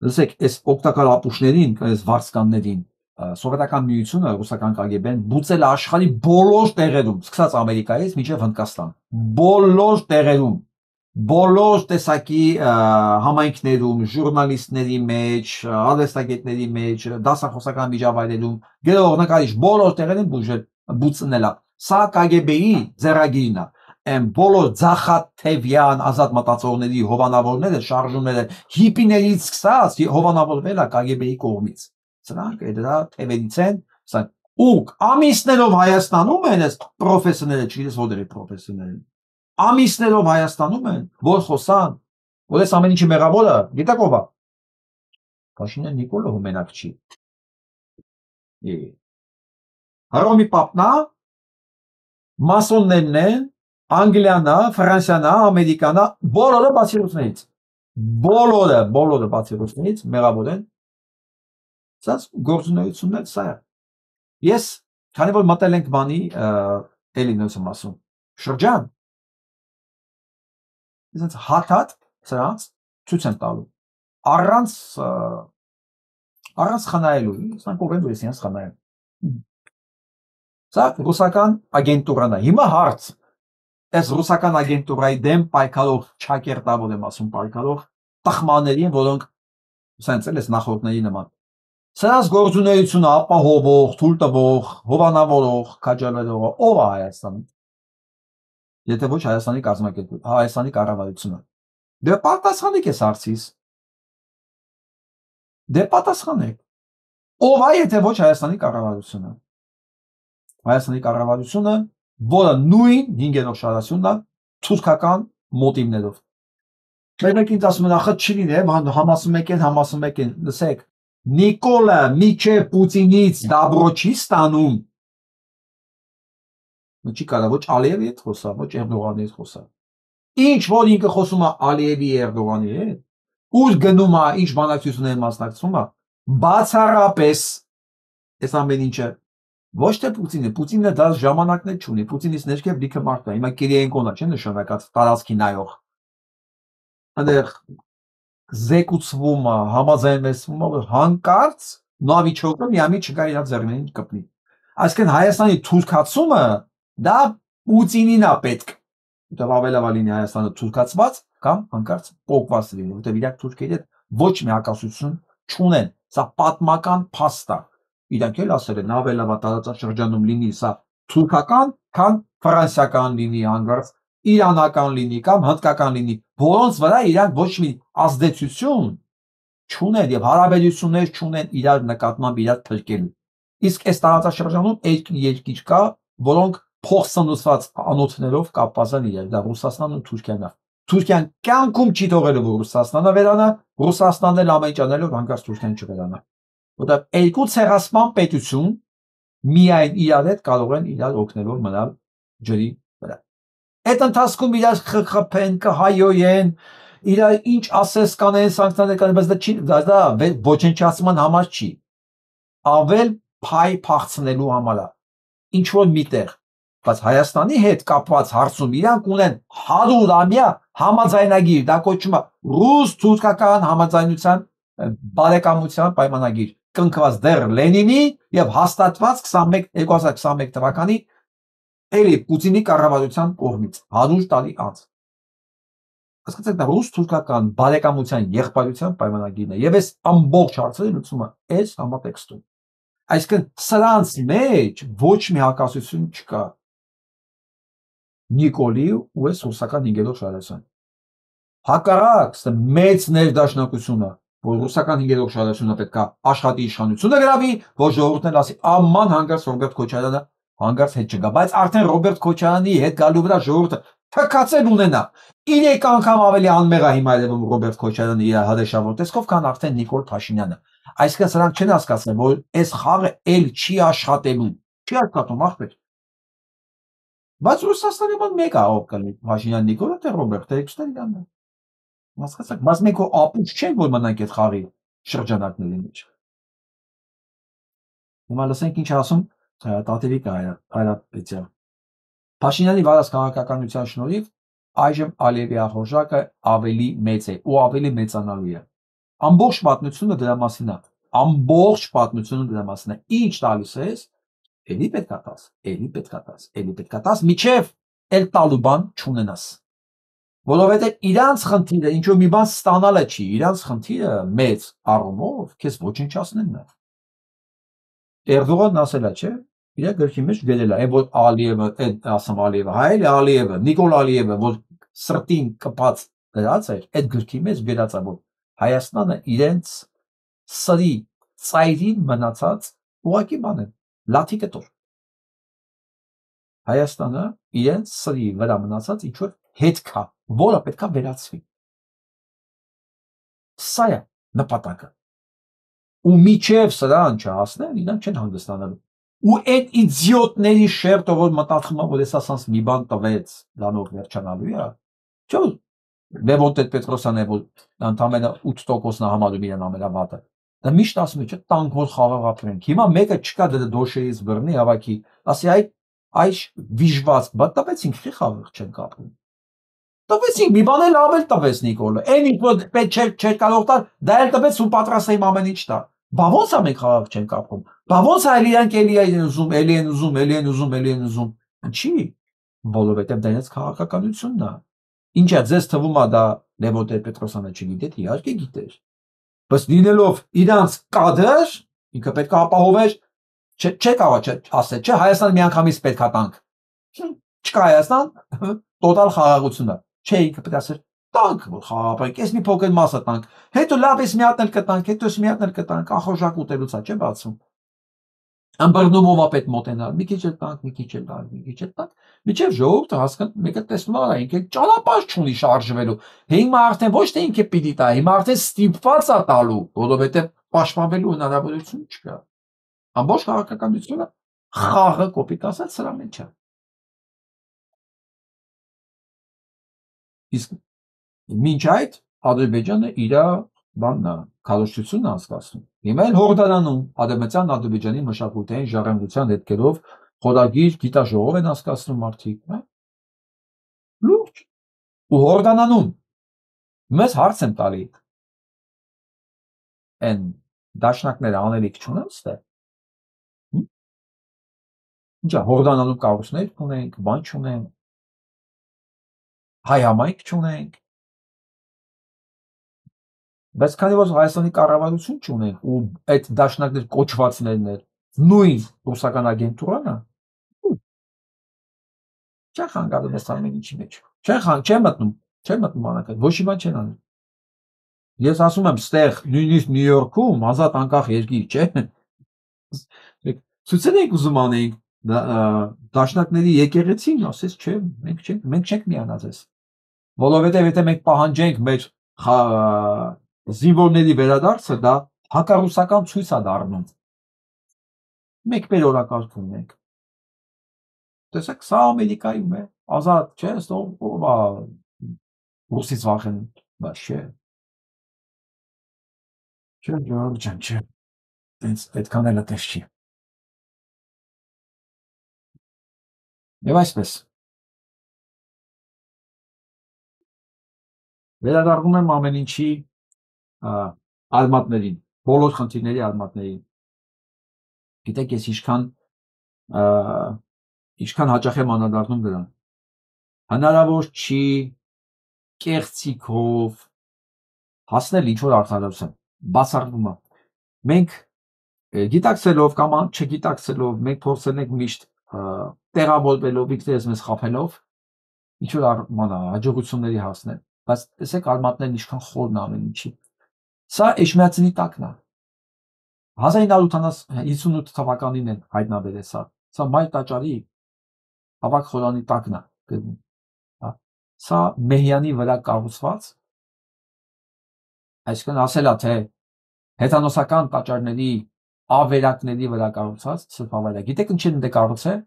S1: լսեք այս օգտակար ապուշներին այս վարձկաններին սովետական միությունը ռուսական KGB-ն բուծել է աշխարհի բոլոր տեղերում սկսած Ամերիկայից մինչև Հնդկաստան բոլոր տեղերում բոլոր տեսակի համայնքներում, ժուրնալիստների մեջ, արվեստագետների մեջ, դասախոսական միջավայրերում, գրող նկարիչ բոլոր տեղերին բուծնել է։ Սա KGB-ի ձեռագիրն է։ Այն բոլոր ձախաթևյան ազատ մտածողների հովանավորները, շարժումները հիպիներից սկսած հովանավորվել է KGB-ի կողմից։ Սրանք դրա թևերից են, ու ամիսներով Հայաստանում են այս պրոֆեսորները, չգիտես ո՞ր է պրոֆեսորները։ Ամիսներով Հայաստանում են, որ խոսան, որ այս ամեն ինչի մեղավորը, գիտեք ով է։ Փաշինյան Նիկոլը մենակ չի։ Հռոմի պապնա, մասոններն են, Անգլիանա, Ֆրանսիանա, Ամերիկանա, բոլորը բացի ռուսներից։ Բոլորը բացի ռուսներից մեղավոր են։ Սա գործունեությունն սա է։ Ես, քանի որ մտել ենք բանի, էլի նույնս եմ ասում, շրջան Isn't հատ սրանց ցույց են տալու առանց խնայելու սրանք ով են որ ես խնայեմ սա ռուսական ագենտուրան է հիմա հարց այս ռուսական ագենտուրայի դեմ պայքարող ճակերտավոր եմ ասում պայքարող տխմաններին որոնք սենց էլ էս նախորդների նման սրանց գործունեությունը ապահովող թույլ տվող հովանավորող քաջալերող ով է Հայաստանում Եթե ոչ Հայաստանի կազմակերպությունը, Հայաստանի կառավարությունը։ Դե պատասխանեք այս հարցից։ Դե պատասխանեք։ Ով է եթե ոչ Հայաստանի կառավարությունը։ Հայաստանի կառավարությունը, որը նույն 5-րդ շարասյունն է թուրքական մոտիվներով։ Մեկին ասում են, ախր չի լինի, համասում եք, լսեք, Նիկոլը միջև Պուտինից դաբրո չի ստանում։ Չի կարա ոչ Ալիևի հետ խոսա, ոչ Էրդողանի հետ խոսա։ Ինչ որ ինքը խոսում է Ալիևի Էրդողանի հետ, ուր գնում է, ինչ բանակցությունների մասնակցում է, բացառապես այս ամեն ինչը ոչ թե Պուտինը դա ժամանակներ չունի, Պուտինից ներքև լիքը մարդ է, հիմա Կիրիենկոն է, չէ՞ նշանակած տարածքի նայող։ Այնտեղ զեկուցվում է, համաձայնվեցվում է, որ հանկարծ նավիճոկը միամիտ չկա իր ձեռներին կպնի։ Այսինքն Հայաստանի թուրքացումը դա Պուտինին է պետք, որտեղ ավելավա լինի Հայաստանը թուրքացված կամ հանկարծ պոկված լինի, որտեղ իրաք թուրքերի հետ ոչ մի հակասություն չունեն, սա պատմական փաստ է, իրանք էլ ասել են ավելավա տարածաշրջանում լինի սա թուրքական, քան ֆրանսիական լինի հանգարց, իրանական լինի կամ հնդկական լինի, որոնց վրա իրանք ոչ մի ազդեցություն չունեն եւ հարաբերություններ չունեն իրար նկատմամբ իրար փրկելու։ Իսկ այս տարածաշրջանում երկիր կա, որոնք փոխսնուցված անոթներով կապված են իրար, դա Ռուսաստանն ու Թուրքիան է։ Թուրքիան կյանքում չի թողելու, որ Ռուսաստանը վերանա, Ռուսաստանն էլ ամեն ինչ անելով հանկարծ Թուրքիան չվերանա։ Որտեղ երկու ցեղասպան պետություն միայն իրար հետ կարող են իրար օգնելով մնալ ջրի վրա։ Այդ ընթացքում իրար խփեն, կհայոյեն, իրար ինչ ասես կանեն, սանկցիաներ կանեն, բայց դա ոչնչացման համար չի։ Ավել փայ փախցնելու համար է։ Ինչ որ միտեղ, բայց Հայաստանի հետ կապված հարցում իրանք ունեն 100-ամյա համաձայնագիր, դա կոչվում է ռուս-թուրքական համաձայնության բարեկամության պայմանագիր, կնքված դեռ Լենինի եւ հաստատված 2021 թվականի էլի Պուտինի կառավարության կողմից 100 տարի անց։ Հասկացեք, դա ռուս-թուրքական բարեկամության եղբայրության պայմանագիրն է եւ այս ամբողջ հարցերը լուծում է այս համատեքստում։ Այսինքն սրանց մեջ ոչ մի հակասություն չկա Նիկոլի ու այս ռուսական 5-րդ շարասան։ Հակառակ, սա մեծ ներդաշնակությունը, որ ռուսական 5-րդ շարասանը պետք է աշխատի իշխանությունը գրավի, որ ժողովուրդն էլ ասի աման հանգարց Ռոբերտ Քոչարյանը հանգարց հետ չգա, բայց արդեն Ռոբերտ Քոչարյանի հետ գալու վրա ժողովուրդը թքացել ունենա։ 3 անգամ ավելի անմեղ է հիմա երևում Ռոբերտ Քոչարյանը իր հադեշավոր տեսքով, քան արդեն Նիկոլ Փաշինյանը։ Այսինքն սրանք չեն հասկացել, որ այս խաղը էլ չի աշխատելու, չի աշխատում ախպեր։ Բայց Ռուսաստանի մոտ մեկ է կլի Փաշինյան Նիկոլը, թե Ռոբերտը էքստեր իրանն է։ Հասկացաք, բայց մենք ապուչ չենք, որ մնանք այդ խաղի շրջանակների մեջ։ Հիմա լսենք ինչ ասում Տաթևիկ Հայրապետյան։ Փաշինյանի վարած քաղաքականության շնորհիվ այժմ Ալիևի ախորժակը ավելի մեծ է ու ավելի մեծանալու է։ Ամբողջ պատմությունը դրա մասին է։ Ամբողջ պատմությունը դրա մասին է։ Ինչ տալիս ես, էլի պետք է տաս, էլի պետք է տաս, էլի պետք է տաս, միջև էլ տալու բան չունենաս։ Որովհետև իրանց խնդիրը ինչ որ մի բան ստանալը չի, իրանց խնդիրը մեծ առումով քեզ ոչնչացնելն է։ Էրդողանն ասել է, չէ՞, իր գրքի մեջ գրել է, որ Ալիևը, այդ ասում Ալիևը, հայ Ալիևը, Նիկոլ Ալիևը, որ սրտին կպած դրած էր, այդ գրքի մեջ գրած է, որ Հայաստանը իրենց սրի ծայրին մնացած ուղակի բան է, լաթի կտոր։ Հայաստանը իրենց սրի վրա մնացած ինչ որ հետք է, որը պետք է վերացվի։ Սա է նպատակը։ Ու միջև սրան չհասնեն, իրանք չեն հանգստանալու։ Ու այդ իդիոտների շերտը, որ մտածում են, որ ես ասած մի բան տվեց, դրանով վերջանալու է, չէ՞ Լևոն Տեր-Պետրոսյանը, որ ընդամենը 8%-ն է համարում իրեն ամենավատը։ Դա միշտ ասում է, չէ՞, տանկ որ խաղաղ ապրենք։ Հիմա մեկը չկա դե դոշերից բռնի հավաքի, ասի այ վիժված, բայց տվեցինք խի խաղաղ չենք ապրում։ Տվեցինք մի բան էլ ավել տվեց Նիկոլը։ Այն ինչ որ պետք չէր կարող տալ, դա էլ տվեց ու պատրաստ է իմ ամեն ինչ տա։ Բա ո՞նց է մենք խաղաղ չենք ապրում։ Բա ո՞նց է իրանք էլի են ուզում, էլի են ուզում, էլի են ուզում, էլի են ուզում։ Ինչի՞։ Որովհետև դա իրենց քաղաքականությունն է։ Ինչ է ձեզ թվում է դա Լևոն Տեր-Պետրոսյանը չգիտեր, իհարկե գիտեր։ Բայց լինելով իրանց կադր, ինքը պետք է ապահովեր, չէ կարող ասել, չէ Հայաստան միանգամից պետք է տանք։ Չկա Հայաստան, տոտալ խաղաղություն է։ Չէ ինքը պետք է ասել տանք, որ խաղապանք, ես մի փոքր մասը տանք, հետո լավ ես մի հատ էլ կտանք, հետո ես մի հատ էլ կտանք, ախորժակ ուտելուց է, չէ բացում։ Ըմբռնումով է պետք մոտենալ, մի քիչ էլ տանք, մի քիչ էլ տանք, մի քիչ էլ տանք, միջև ժողովուրդը հասկան, մեկը տեսնում է, ինքը ճանապարհ չունի շարժվելու։ Հիմա արդեն ոչ թե ինքը պիտի տա, հիմա արդեն ստիպված է տալու, որովհետև պաշտպանվելու հնարավորություն չկա։ Ամբողջ քաղաքականությունը խաղը կոպիտ ասած սրա մեջ է։ Իսկ մինչ այդ Ադրբեջանը իր բանն է, քարոզչությունն է անցկացնում։ Հիմա էլ Հորդանանում Ադրբեջան Ադրբեջանի մշակութային ժառանգության հետքերով խորագիր գիտաժողով են անցկացնում մարդիկ, հա։ Լուրջ։ Ու Հորդանանում մեզ հարց եմ տալի։ Այն դաշնակները անելիք չունեն ստե։ Ինչա Հորդանանում կառույցներ ունենք, բան չունենք։ Հայ համայնք չունենք։ Բայց քանի որ Հայաստանի կառավարություն չունենք ու այդ դաշնակներ կոչվածներն են նույն ռուսական ագենտուրան է, Չեն խանգարում այս ամեն ինչի մեջ։ Չեմ մտնում անակը, ոչ մի բան չեն անում։ Ես ասում եմ, ստեղ նույնիսկ Նյու Յորքում ազատ անկախ երկիր, չէ՞։ Ցույցեր եք ուզում անենք դաշնակների եկեղեցին, ասես չէ, մենք չենք միանալ ես։ Որովհետև եթե մենք պահանջենք մեր զինվորների վերադարձը, դա հակառուսական ցույց է դառնում։ Մենք մեր օրակարգում ենք։ Տեսեք, սա Ամերիկայում է, ազատ, չէ՞, ով է ռուսից վախենում, բայց չէ։ Չէ, Ջորջ ջան, չէ։ Այդքան էլ այդպես չի։ Եվ այսպես։ Վերադառնում եմ ամեն ինչի արմատներին, բոլոր խնդիրների արմատներին։ Գիտեք, ես ինչքան հաճախ եմ անդրադառնում դրան։ Հնարավոր չի կեղծիքով հասնել ինչ-որ արդարացան, բացառվում է։ Մենք գիտակցելով կամ չգիտակցելով, մենք փորձել ենք միշտ տեղավորվելով, ինքներս մեզ խաբելով, ինչ-որ հաջողությունների հասնել։ Բայց տեսեք արմատներն ինչքան խորն ամեն ինչի։ Սա Էջմիածնի տակն է։ 1958 թվականին են հայտնաբերել սա։ Սա մայր տաճարի ավագ խորանի տակն է։ Սա Մեհյանի վրա կառուցված, այսինքն ասելա թե հեթանոսական տաճարների ավերակների վրա կառուցված սրբավայր է։ Գիտեք ինչի դե կառուցել։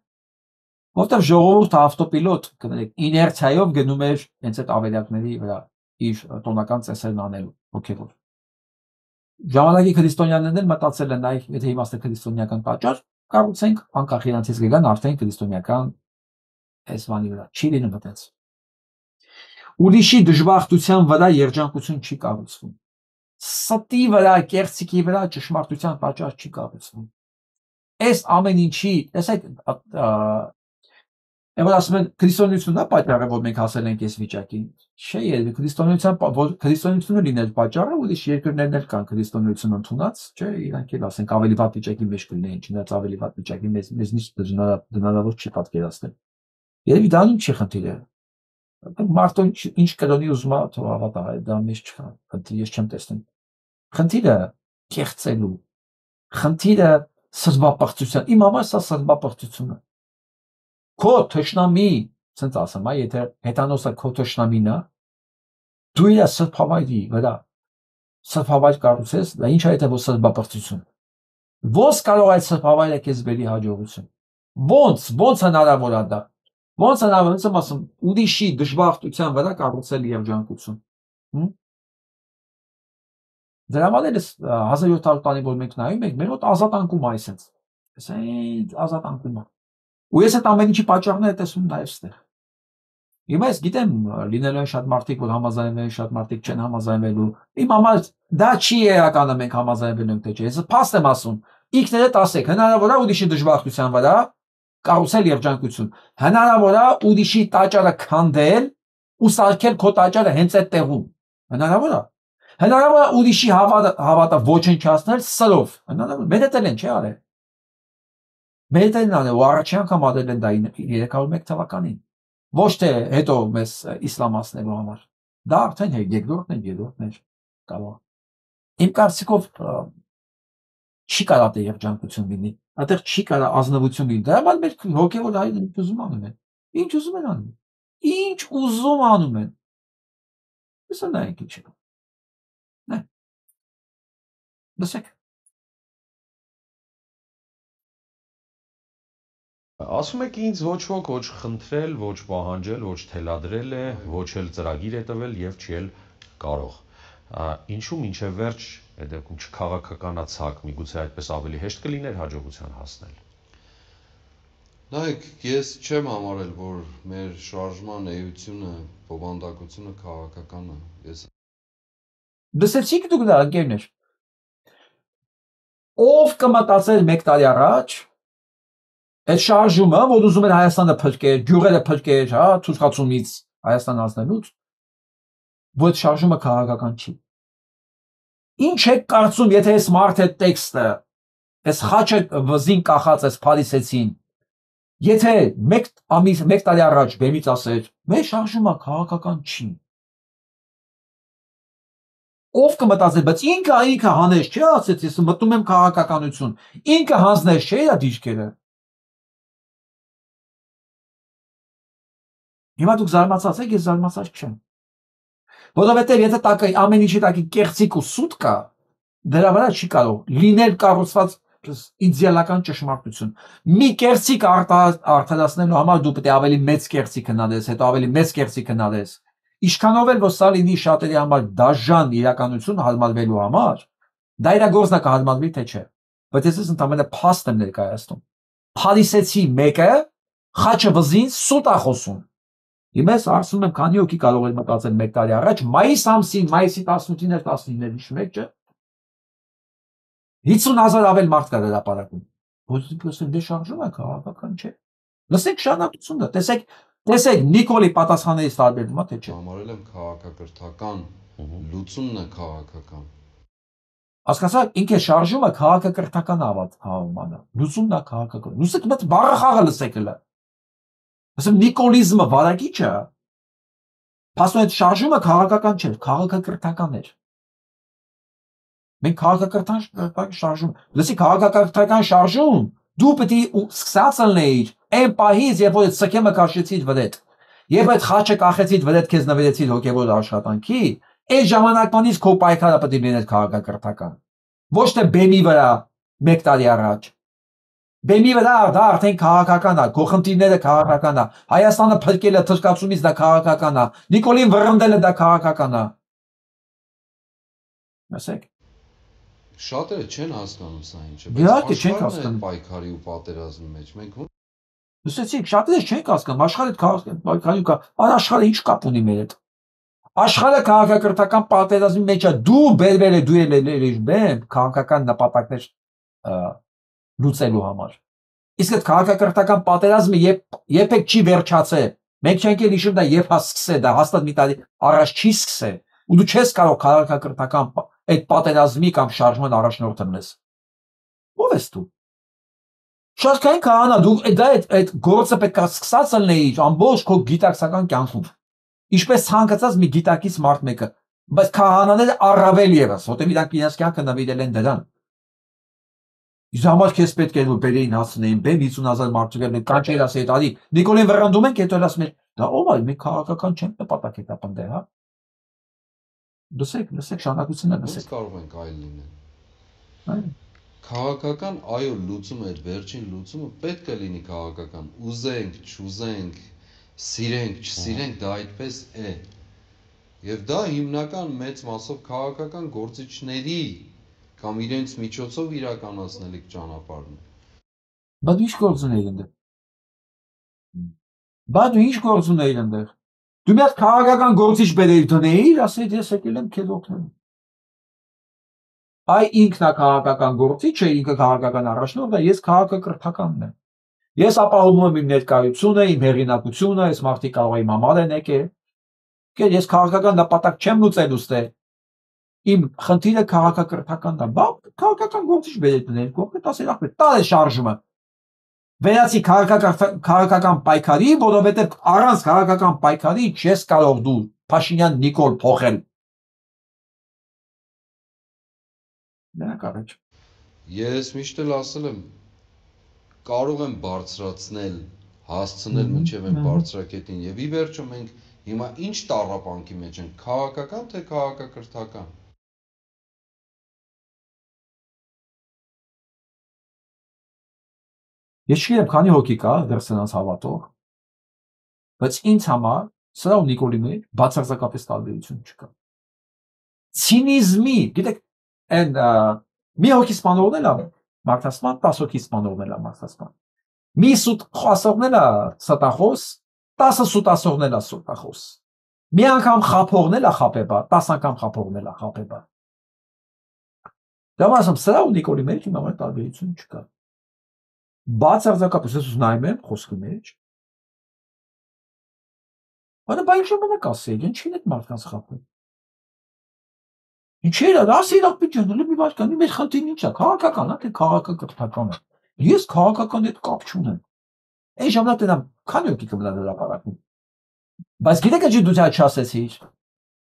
S1: Որտեղ ժողովուրդը ավտոպիլոտ, կներեք, իներցիայով գնում էր հենց այդ ավերակների վրա իր տոնական ծեսերն անելու հոգևոր։ Ժամանակի քրիստոնյաներն էլ մտածել են, այ եթե իմաստը քրիստոնեական տաճար կառուցենք, անկախ իրանցից կգան արդեն քրիստոնեական այս բանի վրա։ Չի լինում այդպես։ Ուրիշի դժբախտության վրա երջանկություն չի կառուցվում։ Ստի վրա, կեղծիքի վրա ճշմարտության տաճար չի կառուցվում։ Այս ամեն ինչի, տեսեք, Եվ ասում են քրիստոնեությունն է պատճառը, որ մենք հասել ենք այս վիճակին։ Չէ, քրիստոնեությունը լիներ պատճառը, ուրիշ երկրներն էլ կան քրիստոնեություն ընդունած, չէ, իրանք էլ ասենք ավելի վատ վիճակի մեջ կլինեն, չնայած ավելի վատ վիճակի մեզնից հնարավոր չի պատկերացնել։ Երևի դա ինչ չի խնդիրը։ Մարդը ինչ կրոնի ուզում է, թող հավատա, դա մեջ չկա, խնդիր ես չեմ տեսնում։ Խնդիրը կեղծելու, խնդիրը սրբապղծության, իմ համար սա սրբապղծություն է։ Քո թշնամի, ասենց ասեմ, եթե հեթանոսը քո թշնամին է, դու իր սրբավայրի վրա սրբավայր կառուցես, դա ինչ է եթե ոչ սրբապղծություն։ Ոնց կարող այդ սրբավայրը քեզ բերի հաջողություն։ Ոնց հնարավոր է դա։ Ոնց հնարավոր է, ասում, ուրիշի դժբախտության վրա կառուցել երջանկություն։ Դրա համար էլ 1700 տարի որ մենք նայում ենք, մեր մոտ ազատ անկում է այսպես։ Այսինքն ազատ անկում է։ Ու ես այդ ամեն ինչի պատճառները տեսնում նաև ստեղ։ Հիմա ես գիտեմ լինելու են շատ մարդիկ, որ համաձայնվեն, շատ մարդիկ չեն համաձայնվելու։ Իմ համար դա չի էականը մենք համաձայնվելու ենք թե չէ։ Ես փաստ եմ ասում։ Ինքներդ ասեք, հնարավոր է ուրիշի դժբախտության վրա կառուցել երջանկություն։ Հնարավոր է ուրիշի տաճարը քանդել ու սարքել քո տաճարը հենց այդ տեղում։ Հնարավոր է։ Հնարավոր է ուրիշի հավատը ոչնչացնել սրով։ Հնարավոր։ Մեր հետ էլ են, չի արել։ Մեր հետ են ու առաջի անգամ արել են դա 301 թվականին։ Ոչ թե հետո մեզ իսլամացնելու համար։ Դա արդեն երկրորդն էր կարող։ Իմ կարծիքով չի կարող դե երջանկություն լինի։ Այդտեղ չի կարող ազնվություն լինի։ Դա համար մեր հոգևոր հայրերը ինչ ուզում անում են։ Ինչ ուզում են անում։ Ինչ ուզում անում են։ Իսկ նայեք ինչ է։ Նայ։ Լսեք։
S4: Ասում եք ինձ ոչ ոք ոչ խնդրել, ոչ պահանջել, ոչ թելադրել է, ոչ էլ ծրագիր է տվել եւ չի էլ կարող։ Ինչու մինչև վերջ այդ դեպքում չքաղաքականացակ, միգուցե այդպես ավելի հեշտ կլիներ հաջողության հասնել։
S5: Նայեք, ես չեմ համարել, որ մեր շարժման էությունը, բովանդակությունը քաղաքական է։ Ես
S1: Դսեցիք դուք դա ընկերներ։ Ով կմտածեր 1 տարի առաջ այդ շարժումը, որ ուզում էր Հայաստանը փրկել, գյուղերը փրկել, հա, ցուցկացումից Հայաստան ազնելուց, որ շարժումը քաղաքական չի։ Ինչ եք կարծում, եթե այս մարդը տեքստը, այս խաչը վզին կախած այս փարիսեցին, Եթե մեկ տարի առաջ բեմից ասեր, մեր շարժումը քաղաքական չի։ Ով կմտածեր, բայց ինքը հանեց, չէ՞ ասեց, ես մտնում եմ քաղաքականություն։ Ինքը հանձնեց, չէ՞ իր դիրքերը։ Հիմա դուք զարմացած եք, ես զարմացած չեմ։ Որովհետև եթե տակը ամեն ինչի տակի կեղծիք ու սուտ կա, դրա վրա չի կարող լինել կառուցված իդեալական ճշմարտություն։ Մի կեղծիք արդարացնելու համար դու պետք է ավելի մեծ կեղծիք հնարես, հետո ավելի մեծ կեղծիք հնարես։ Ինչքանով էլ որ սա լինի շատերի համար դաժան իրականություն հարմարվելու համար, դա իր գործնա կհարմարվի թե չէ։ Բայց ես ընդամենը փաստ եմ ներկայացնում։ Փարիսեցի մեկը խաչը վզին սուտ է խոսում։ Հիմա ես հարցնում եմ, քանի հոգի կարող էր մտածել մեկ տարի առաջ, մայիսի 18-ին էր 19-ին էր հիշում եք, չէ՞։ 50,000 ավել մարդ կա հրապարակում։ Ոստիկոս դե շարժում է քաղաքական չէ։ Լսեք շարունակությունը, տեսեք Նիկոլի պատասխաններից տարբերվում է թե չէ։
S5: Համարել եմ քաղաքակրթական, լուծումն է քաղաքական։
S1: Հասկացա, ինքը շարժումը քաղաքակրթական հավանաբար։ Լուծումն է քաղաքական։ Լսեք մեծ բառը խաղը լսեք հələ։ Ասեմ նիկոլիզմը վարակիչը։ Փաստորեն այդ շարժումը քաղաքական չէր, քաղաքակրթական էր։ Մենք քաղաքակրթական շարժում, լսի քաղաքակրթական շարժում, դու պետք է սկսած լինեիր այն պահից, երբ որ սքեմը քաշեցիր վրեդ, երբ այդ խաչը կախեցիր վրեդ քեզ նվիրեցիր հոգևոր աշխատանքի, այդ ժամանակվանից քո պայքարը պետք է լիներ քաղաքակրթական։ Ոչ թե բեմի վրա մեկ տարի առաջ։ Բեմի վրա դա արդեն քաղաքական է, քո խնդիրները քաղաքական է, Հայաստանը փրկելը թշկացումից դա քաղաքական է, Նիկոլին վռնդելը դա քաղաքական է։ Ասեք։
S5: Շատերը չեն հասկանում սա ինչը,
S1: Իհարկե չեն հասկանում
S5: պայքարի ու պատերազմի մեջ։ Մենք
S1: լսեցիք, շատերը չեն հասկանում աշխարհը պայքարի ու աշխարհը ինչ կապ ունի մեր հետ։ Աշխարհը քաղաքակրթական պատերազմի մեջ է, դու բերվել ես, դու ելել բեմ քաղաքական նպատակներ լուծելու համար։ Իսկ այդ քաղաքակրթական պատերազմը երբեք չի վերջացել։ Մենք չենք էլ հիշում դա երբ հասկսե, դա հաստատ մի տարի առաջ չի սկսե։ Ու դու չես կարող քաղաքակրթական այդ պատերազմի կամ շարժման առաջնորդը մնես։ Ո՞վ ես դու։ Շարքային քահանա, դու այդ գործը պետք է սկսած լինեիր ամբողջ քո գիտակցական կյանքում։ Ինչպես ցանկացած մի գիտակից մարդ մեկը, բայց քահանաները առավել եւս, որտեղ իրանք իրենց կյանքը նվիրել են դրան։ Իսկ համար քեզ պետք է որ բերեին հասնեին, բեմ 50,000 մարդու կանչեր ասել, արի, Նիկոլին վռնդում ենք, հետո ասում են, դա ով է, մի քաղաքական չենք նպատակ է տապնդել, հա։ Լսեք, շարունակությունը լսեք։
S5: Ոնց կարող ենք այլ լինել։
S1: Այո։
S5: Քաղաքական, այո, լուծումը, այդ վերջին լուծումը պետք է լինի քաղաքական։ Ուզենք, չուզենք, սիրենք, չսիրենք, դա այդպես է։ Եվ դա հիմնական մեծ մասով քաղաքական գործիչների կամ իրենց միջոցով իրականացնելիք ճանապարհն է։
S1: Բայց ինչ գործ ունեիր այնտեղ։ Բայց ինչ գործ ունեիր այնտեղ։ Դու մի հատ քաղաքական գործիչ բերեիր դնեիր, ասեիր ես եկել եմ քեզ օգնելու։ Այ ինքն է քաղաքական գործիչը, ինքը քաղաքական առաջնորդը, ես քաղաքակրթականն եմ։ Ես ապահովում եմ իմ ներկայությունը, իմ հեղինակությունը, այս մարդիկ կարող է իմ համար են եկել։ Ես քաղաքական նպատակ չեմ լուծել ուստի։ Իմ խնդիրը քաղաքակրթականն է։ Բա քաղաքական գործիչ բերեք դնել, կողմից ասել ախպեր, տալ է շարժումը։ Վերացի քաղաքական պայքարի, որովհետև առանց քաղաքական պայքարի չես կարող դու Փաշինյան Նիկոլ փոխել։ Նրանք առաջ։
S5: Ես միշտ էլ ասել եմ, կարող եմ բարձրացնել, հասցնել մինչև այն բարձրակետին, եւ ի վերջո մենք հիմա ինչ տառապանքի մեջ ենք, քաղաքական թե քաղաքակրթական։
S1: Ես չգիտեմ քանի հոգի կա դեռ սրանց հավատող, բայց ինձ համար սրա ու Նիկոլի մեջ բացարձակապես տարբերություն չկա։ Ցինիզմի, գիտեք, այն մի հոգի սպանողն էլ է մարդասպան, 10 հոգի սպանողն էլ է մարդասպան։ Մի սուտ ասողն էլ է ստախոս, 10 սուտ ասողն էլ է ստախոս։ Մի անգամ խափողն էլ է խափեբա, 10 անգամ խափողն էլ է խափեբա։ Դա ասում սրա ու Նիկոլի մեջ իմ համար տարբերություն չկա։ Բացարձակապես ես նայում եմ խոսքի մեջ։ Բայց բա ինչ մնաք ասել, ինչի՞ն է մարդկանց խափում։ Ինչի՞ է, ասի իրավ պիտի մի բան, մեր խնդիրն ինչ է, քաղաքական է թե քաղաքակրթական է։ Ես քաղաքական հետ կապ չունեմ։ Այն ժամանակ դեռ քանի օքի կմնա հրապարակում։ Բայց գիտեք ինչ դու չասեցիր։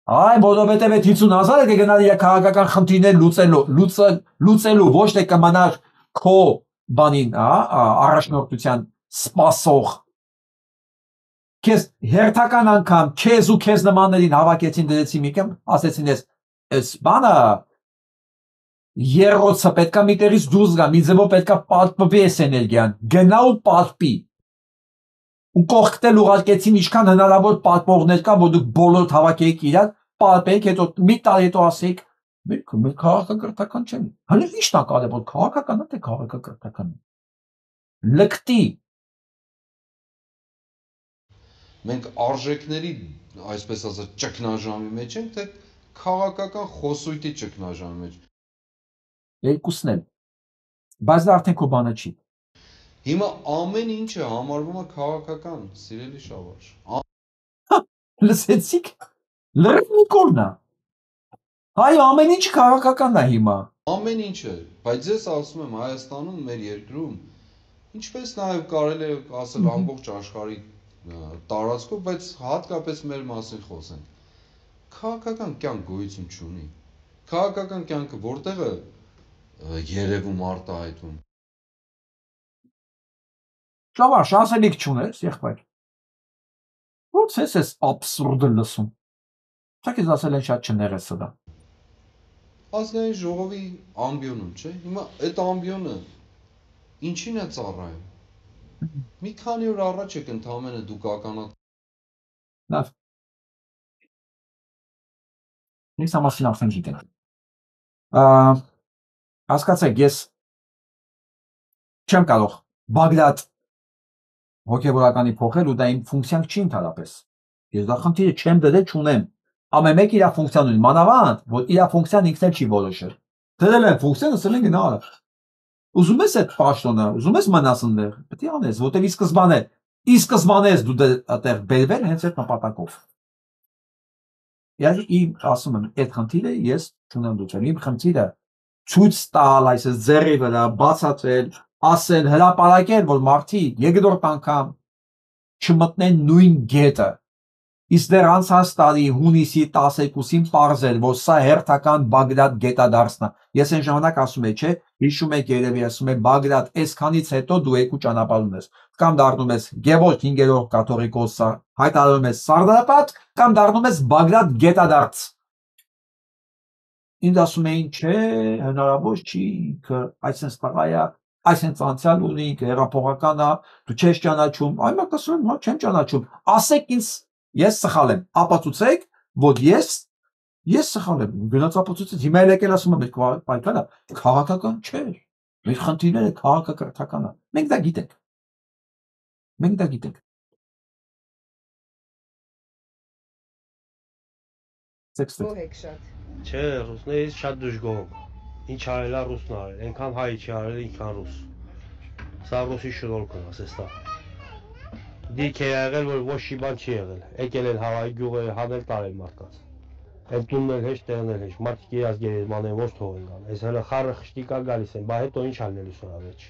S1: Այ որովհետև այդ 50,000-ը կգնա իր քաղաքական խնդիրներ լուծելու, ոչ թե կմնար քո բանին, առաջնորդության սպասող։ Քեզ հերթական անգամ քեզ ու քեզ նմաններին հավաքեցին դրեցի մի կեմ, ասեցին այս բանը երրորդը պետքա մի տեղից դուրս գա, մի ձևով պետքա պատպվի այս էներգիան, գնա ու պատպի։ Ու կողքտել ուղարկեցին ինչքան հնարավոր պատմողներ կա, որ դուք բոլոր հավաքեիք իրար, պատմեիք, հետո մի տարի հետո ասեիք, մեր քաղաքակրթական չեն։ Հələ ի՞նչն է կարևոր, քաղաքականն է թե քաղաքակրթականը։ Լկտի։
S5: Մենք արժեքների, այսպես ասած, ճգնաժամի մեջ ենք, թե քաղաքական խոսույթի ճգնաժամի մեջ։
S1: Երկուսն էլ։ Բայց դա արդեն քո բանը չի։
S5: Հիմա ամեն ինչը համարվում է քաղաքական, սիրելի Շավարժ։
S1: Լսեցիք։ Լրիվնիկորնա։ Հայ ամեն ինչ քաղաքական է հիմա։
S5: Ամեն ինչը, բայց ես ասում եմ Հայաստանում, մեր երկրում, ինչպես նաև կարելի է ասել ամբողջ աշխարհի տարածքով, բայց հատկապես մեր մասին խոսենք։ Քաղաքական կյանք գոյություն չունի։ Քաղաքական կյանքը որտեղ է երևում արտահայտվում։
S1: Շավարժ, ասելիք չունես, եղբայր։ Ո՞նց ես աբսուրդը լսում։ Չա քեզ ասել են շատ չներես դա։
S5: Ազգային ժողովի ամբիոնում, չէ՞։ Հիմա այդ ամբիոնը ինչին է ծառայում։ Մի քանի օր առաջ եք ընդամենը դուք ականատ։
S1: Լավ։ Ես ամասին արդեն գիտեմ։ Հասկացեք, ես չեմ կարող Բագրատ հոգևորականի փոխել ու դա իմ ֆունկցիան չի ընդհանրապես։ Ես դա խնդիրը չեմ դրել, չունեմ։ Ամեն մեկ իր ֆունկցիան ունի, մանավանդ, որ իր ֆունկցիան ինքն էլ չի որոշել։ Դրել են ֆունկցիան, ասել են գնա արա։ Ուզում ես այդ պաշտոնը, ուզում ես մնաս այնտեղ, պետք է անես, որտեղ ի սկզբանե ես դու այդտեղ բերվել հենց այդ նպատակով։ Ես իմ ասում եմ, այդ խնդիրը ես չունեմ լուծել։ Իմ խնդիրը ցույց տալ, այսպես ձեռի վրա բացատրել, ասել, հրապարակել, որ մարդիկ երկրորդ անգամ չմտնեն նույն գետը։ Իսկ դեռ անցած տարի հունիսի 12-ին պարզել, որ սա հերթական Բագրատ գետադարձն է։ Ես այն ժամանակ ասում եմ, չէ, հիշում եք երևի ասում եմ Բագրատ, այսքանից հետո դու երկու ճանապարհ ունես։ Կամ դառնում ես Գևորգ 5-րդ կաթողիկոսը, հայտարարում ես Սարդարապատ, կամ դառնում ես Բագրատ գետադարձ։ Ինձ ասում էին, չէ, հնարավոր չի, ինքը այսպես տղա է, այսպես անցյալ ունի, ինքը հեղափոխական է, դու չես ճանաչում, այ մա կասում եմ, հա չեմ ճանաչում։ Ասեք ինձ, ես սխալ եմ, ապացուցեք, որ ես սխալ եմ, գնաց ապացուցեց, հիմա էլ եկել ասում եմ, այդ պայքարը քաղաքական չէ, մեր խնդիրները քաղաքակրթական է, մենք դա գիտենք, մենք դա գիտենք։
S6: Գոհեք շատ։
S7: Չէ, ռուսներից շատ դժգոհ։ Ինչ արել է ռուսն արել, այնքան հայ չի արել, ինքան ռուս։ Սա ռուսի շնորհքն է, ասես դա։ Դիք է եղել, որ ոչ մի բան չի եղել։ Եկել են հավայի գյուղերը հանել տարել մարդկանց։ Այդ տունն էլ հեշտ, տեղն էլ հեշտ, մարդիկ իրաց գերեզման են ոչ թողեն գան։ Այս հələ խառը խշտիկա գալիս են, բա հետո ինչ ալնելու սրա մեջ։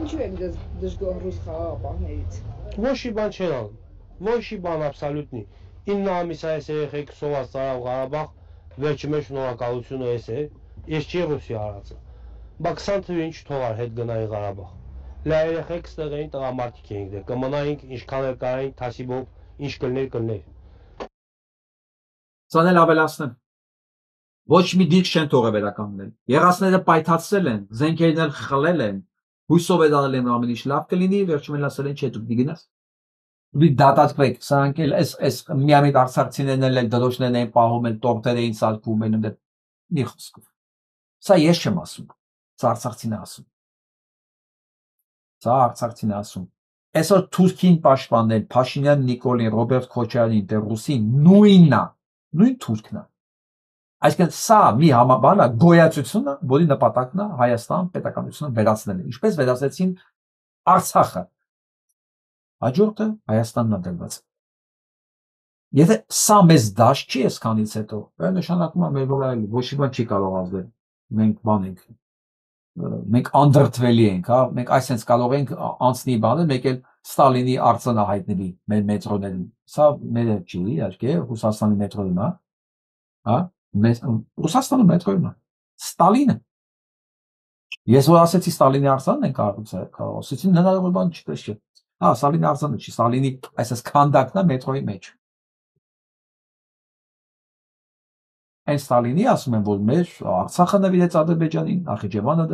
S6: Ինչու եք դժգոհ ռուս խաղաղապահներից։
S7: Ոչ մի բան չեն անում։ Ոչ մի բան աբսոլյուտնի։ 9 ամիս է այս երեխեք սոված ծարավ Ղարաբաղ, վերջի մեջ շնորհակալությունը էս է, ես չի ռուսի արածը։ Բա 20 թվի ինչ թողար հետ գնայի Ղարաբաղ։ Լա երեխեք ստեղ էին տղամարդիկ էինք դե, կմնայինք ինչքան էլ կարայինք թասիբով, ինչ կլներ։
S1: Սան էլ ավելացնեմ։ Ոչ մի դիրք չեն թողել վերականգնել։ Եղածները պայթացրել են, զենքերն էլ խլել են, հույսով է դարել են ամեն ինչ լավ կլինի, վերջում էլ ասել են չէ, դուք դիգնաս։ Դու դատացեք, սրանք էլ այս միամիտ արցախցիներն էլ դրոշներն էին պահում, էլ տորտեր էին սարքում, են դե մի խոսքով։ Սա ես չեմ ասում, սա արցախցին է ասում։ Սա արցախցին է ասում։ Այսօր Թուրքին պաշտպանել, Փաշինյան Նիկոլին, Ռոբերտ Քոչարյանին, դե ռուսին նույնն է, նույն թուրքն է։ Այսինքն սա մի համաբան է, գոյացությունն է, որի նպատակն է Հայաստան պետականությունը վերացնելը։ Ինչպես վերացեցին Արցախը։ Հաջորդը Հայաստանն է դրված։ Եթե սա մեզ դաշտ չի այսքանից հետո, դա նշանակում է մեր վրա ոչ մի բան չի կարող ազդել։ Մենք բան ենք։ Մենք անդրդվելի ենք, հա, մենք այսպես կարող ենք անցնի բանը, մեկ էլ Ստալինի արձանահայտների մեր մետրոներին։ Սա մեր չի, իհարկե, Ռուսաստանի մետրոն է, հա, Ռուսաստանի մետրոն է։ Ստալինը։ Ես որ ասեցի Ստալինի արձանն են ասեցին հնարավոր բան չի։ Հա, Ստալինի արձանը չի, Ստալինի այսպես քանդակն է մետրոյի մեջ։ Այն Ստալինի ասում են, որ մեր Արցախը նվիրեց Ադրբեջանին, Նախիջևանը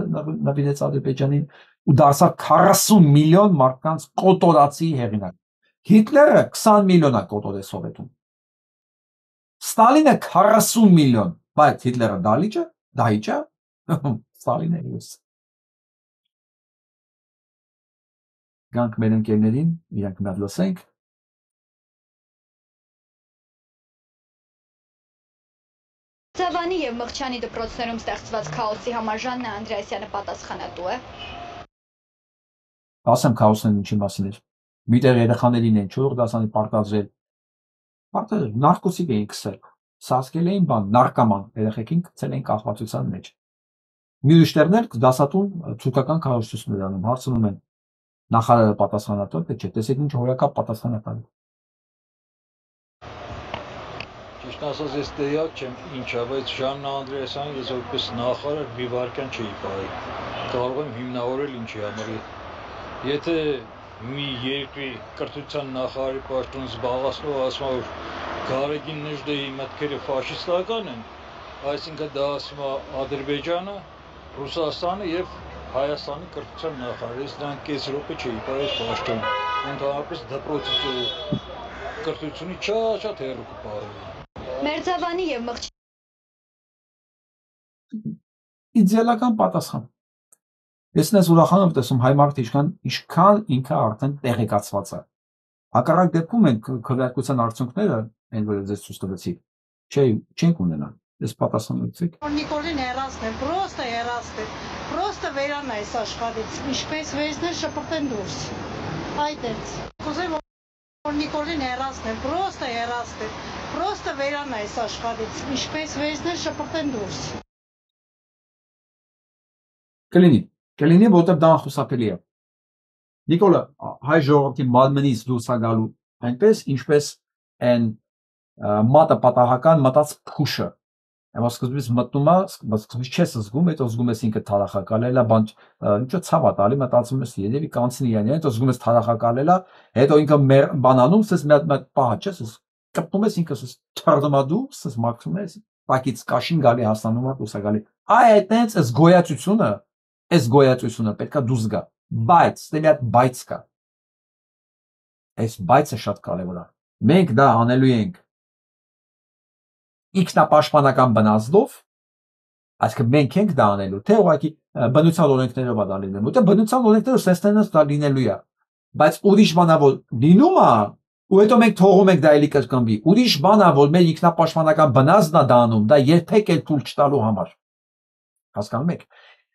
S1: նվիրեց Ադրբեջանին ու դարձավ 40 միլիոն մարդկանց կոտորածի հեղինակ։ Հիտլերը 20 միլիոն է կոտորել Սովետում։ Ստալինը 40 միլիոն, բայց Հիտլերը դահիճը, Ստալինը յուս։ Գանք մեր ընկերներին, իրանք նա լսենք։
S8: Ցավանի եւ Մղչյանի դպրոցներում ստեղծված քաոսի համար Ժաննա Անդրեասյանը պատասխանատու է։
S1: Ասեմ քաոսն ինչի մասին է։ Միտեղ երեխաներին են 4 դասանի պարտադրել։ Պարտադրել, նարկոտիկ էին քսել։ Սասկել էին բան, նարկոման, երեխեքին գցել էին կախվածության մեջ։ Մյուշտերներ դասատուն ցուցական քարոշչություններ անում, հարցնում են նախարարը պատասխանատու է, թե չէ, տեսեք ինչ հորակապ պատասխանատու է։
S9: Ճիշտ ասած, ես տեղյակ չեմ ինչա, բայց Ժաննա Անդրեասյանը ես որպես նախարար մի վարքան չէի պահի։ Կարող եմ հիմնավորել ինչի համար։ Եթե մի երկրի կրթության նախարարի պաշտոն զբաղեցնող ասում է, որ Գարեգին Նժդեի մտքերը ֆաշիստական են, այսինքն դա ասում է Ադրբեջանը, Ռուսաստանը եւ Հայաստանի կրթության նախարարը, ես դրանք կես րոպե չէի պահի պաշտոն։ Ընդհանրապես դպրոցից ու կրթությունի շատ հեռու կպահեի։
S8: Մերձավանի եւ Մղչյանի
S1: Իդեալական պատասխան։ Ես նես ուրախանում եմ տեսում հայ մարդը ինչքան ինքը արդեն տեղեկացված է։ Հակառակ դեպքում են քվեարկության արդյունքները, այն որ ձեզ ցույց տվեցի, չենք ունենա։ Ես պատասխանեցիք։
S10: Նիկոլին հեռացնել, պրոստը հեռացնել, պրոստը վերան այս աշխարհից, ինչպես վերցնել շփրտեն դուրս։ Այդ է։ Կուզեմ որ Նիկոլին հեռացնել, պրոստը հեռացնել, պրոստը վերան այս աշխարհից, ինչպես վերցնել շփրտեն դուրս։
S1: Կլինի, որտեղ դա անխուսափելի է։ Նիկոլը հայ ժողովրդի մարմնից դուրս է գալու այնպես, ինչպես այն մատը պատահական մտած փուշը։ Amma սկզբից մտնում է, սկզբից չես զգում, հետո զգում ես ինքը թարախակալել է, բան ինչո ցավ է տալի, մտածում ես երևի կանցնի իրան, հետո զգում ես թարախակալել է, հետո ինքը բանանում, ես մի հատ պահա չես, կպտում ես ինքս թարդմադու, ես մաքրում ես, տակից կաշին գալի հասանում է, դուրս է գալի։ Այդտենց այս գոյացությունը պետքա դուրս գա, բայց դե մի հատ բայց կա։ Այս բայցը շատ կարևոր է։ Մենք դա անելու ենք ինքնապաշտպանական բնազդով, այսինքն մենք ենք դա անելու, թե ուղղակի բնության օրենքներով է դա լինելու, որտեղ բնության օրենքներով սենստենս դա լինելու է, բայց ուրիշ բանա որ լինում է, ու հետո մենք թողում ենք դա էլի կրկնվի, ուրիշ բանա որ մեր ինքնապաշտպանական բնազդն է դա անում, դա երբեք էլ թույլ չտալու համար։ Հասկանում եք։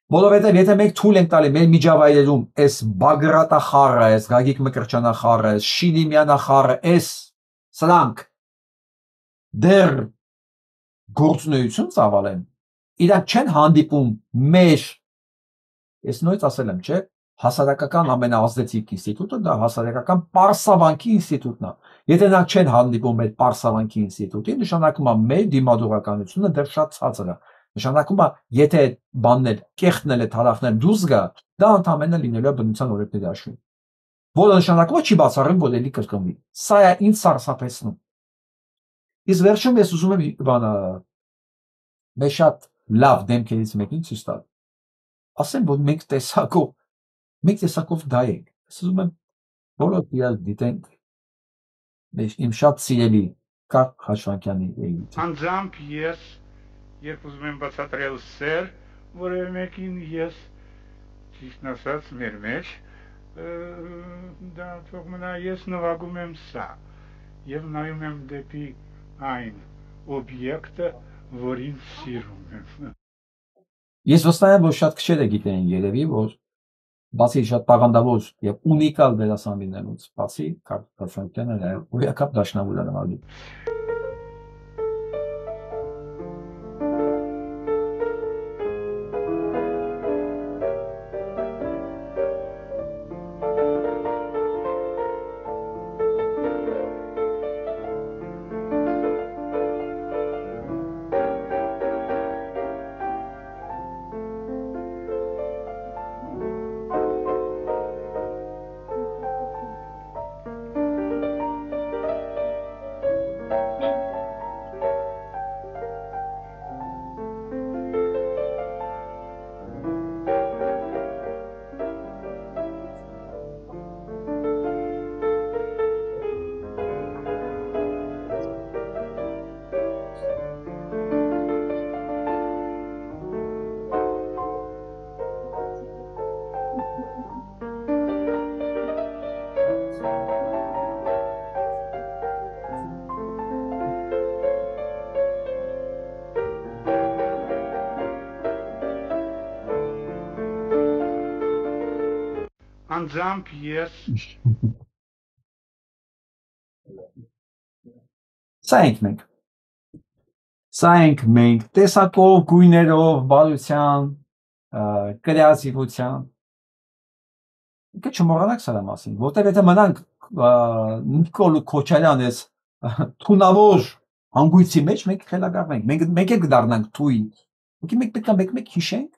S1: Որովհետև եթե մենք թույլ ենք տալի մեր միջավայրերում այս Բագրատա խառը, այս Գագիկ Մկրտչյանը խառը, այս Շինիմյանը խառը, այս սրանք դեռ գործունեություն ծավալեն, իրանք չեն հանդիպում մեր, ես նույնց ասել եմ, չէ, հասարակական ամենաազդեցիկ ինստիտուտը դա հասարակական պարսավանքի ինստիտուտն է։ Եթե նրանք չեն հանդիպում այդ պարսավանքի ինստիտուտին, նշանակում է մեր դիմադրականությունը դեռ շատ ցածր է։ Նշանակում է, եթե այդ բանն էլ կեղտնել է թարախներ դուրս գա, դա ընդհանրապես լինելու է բնության օրենքների հաշվին։ Որը նշանակում է չի բացառում, որ էլի կրկնվի։ Սա է ինձ սարսափեցնում։ Իսկ վերջում ես ուզում եմ բանը մեր շատ լավ դեմքերից մեկին ցույց տալ։ Ասեմ, որ մենք տեսակով դա ենք։ Ես ուզում եմ բոլոր իրար դիտենք իմ շատ սիրելի Կառլ Խաչվանյանի էլիտ։
S11: Անձամբ ես երբ ուզում եմ բացատրել սեր որևէ մեկին, ես ճիշտ ասած մեր մեջ դա թող մնա, ես նվագում եմ սա եւ նայում եմ դեպի այն օբյեկտը, որին սիրում եմ։
S1: Ես վստահ եմ, որ շատ քչերը գիտեն երևի, որ բացի շատ տաղանդավոր եւ ունիկալ դերասան լինելուց, բացի Կառլ Խաչվանյանը ուրախապ դաշնամուր է նվագի։
S11: անձամբ ես
S1: Սա ենք մենք։ Սա ենք մենք տեսակով, գույներով, բարության, կրեատիվության։ Ինքը չմոռանանք սրա մասին, որտեղ եթե մնանք Նիկոլ Քոչարյան էս թունավոր հանգույցի մեջ մենք խելագարվենք, մենք էլ կդառնանք թույն։ Ուղղակի մենք պետք է մեկ-մեկ հիշենք,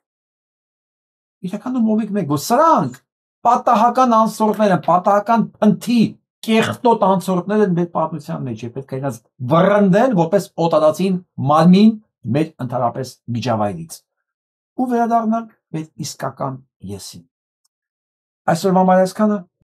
S1: իրականում ով եք մենք, որ սրանք պատահական անցորդներ են, պատահական փնթի կեղտոտ անցորդներ են մեր պատմության մեջ, եւ պետք է իրաց վռնդել որպես օտարածին մարմին մեր ընդհանրապես միջավայրից։ Ու վերադառնանք մեր իսկական եսին։ Այսօրվա համար այսքանը,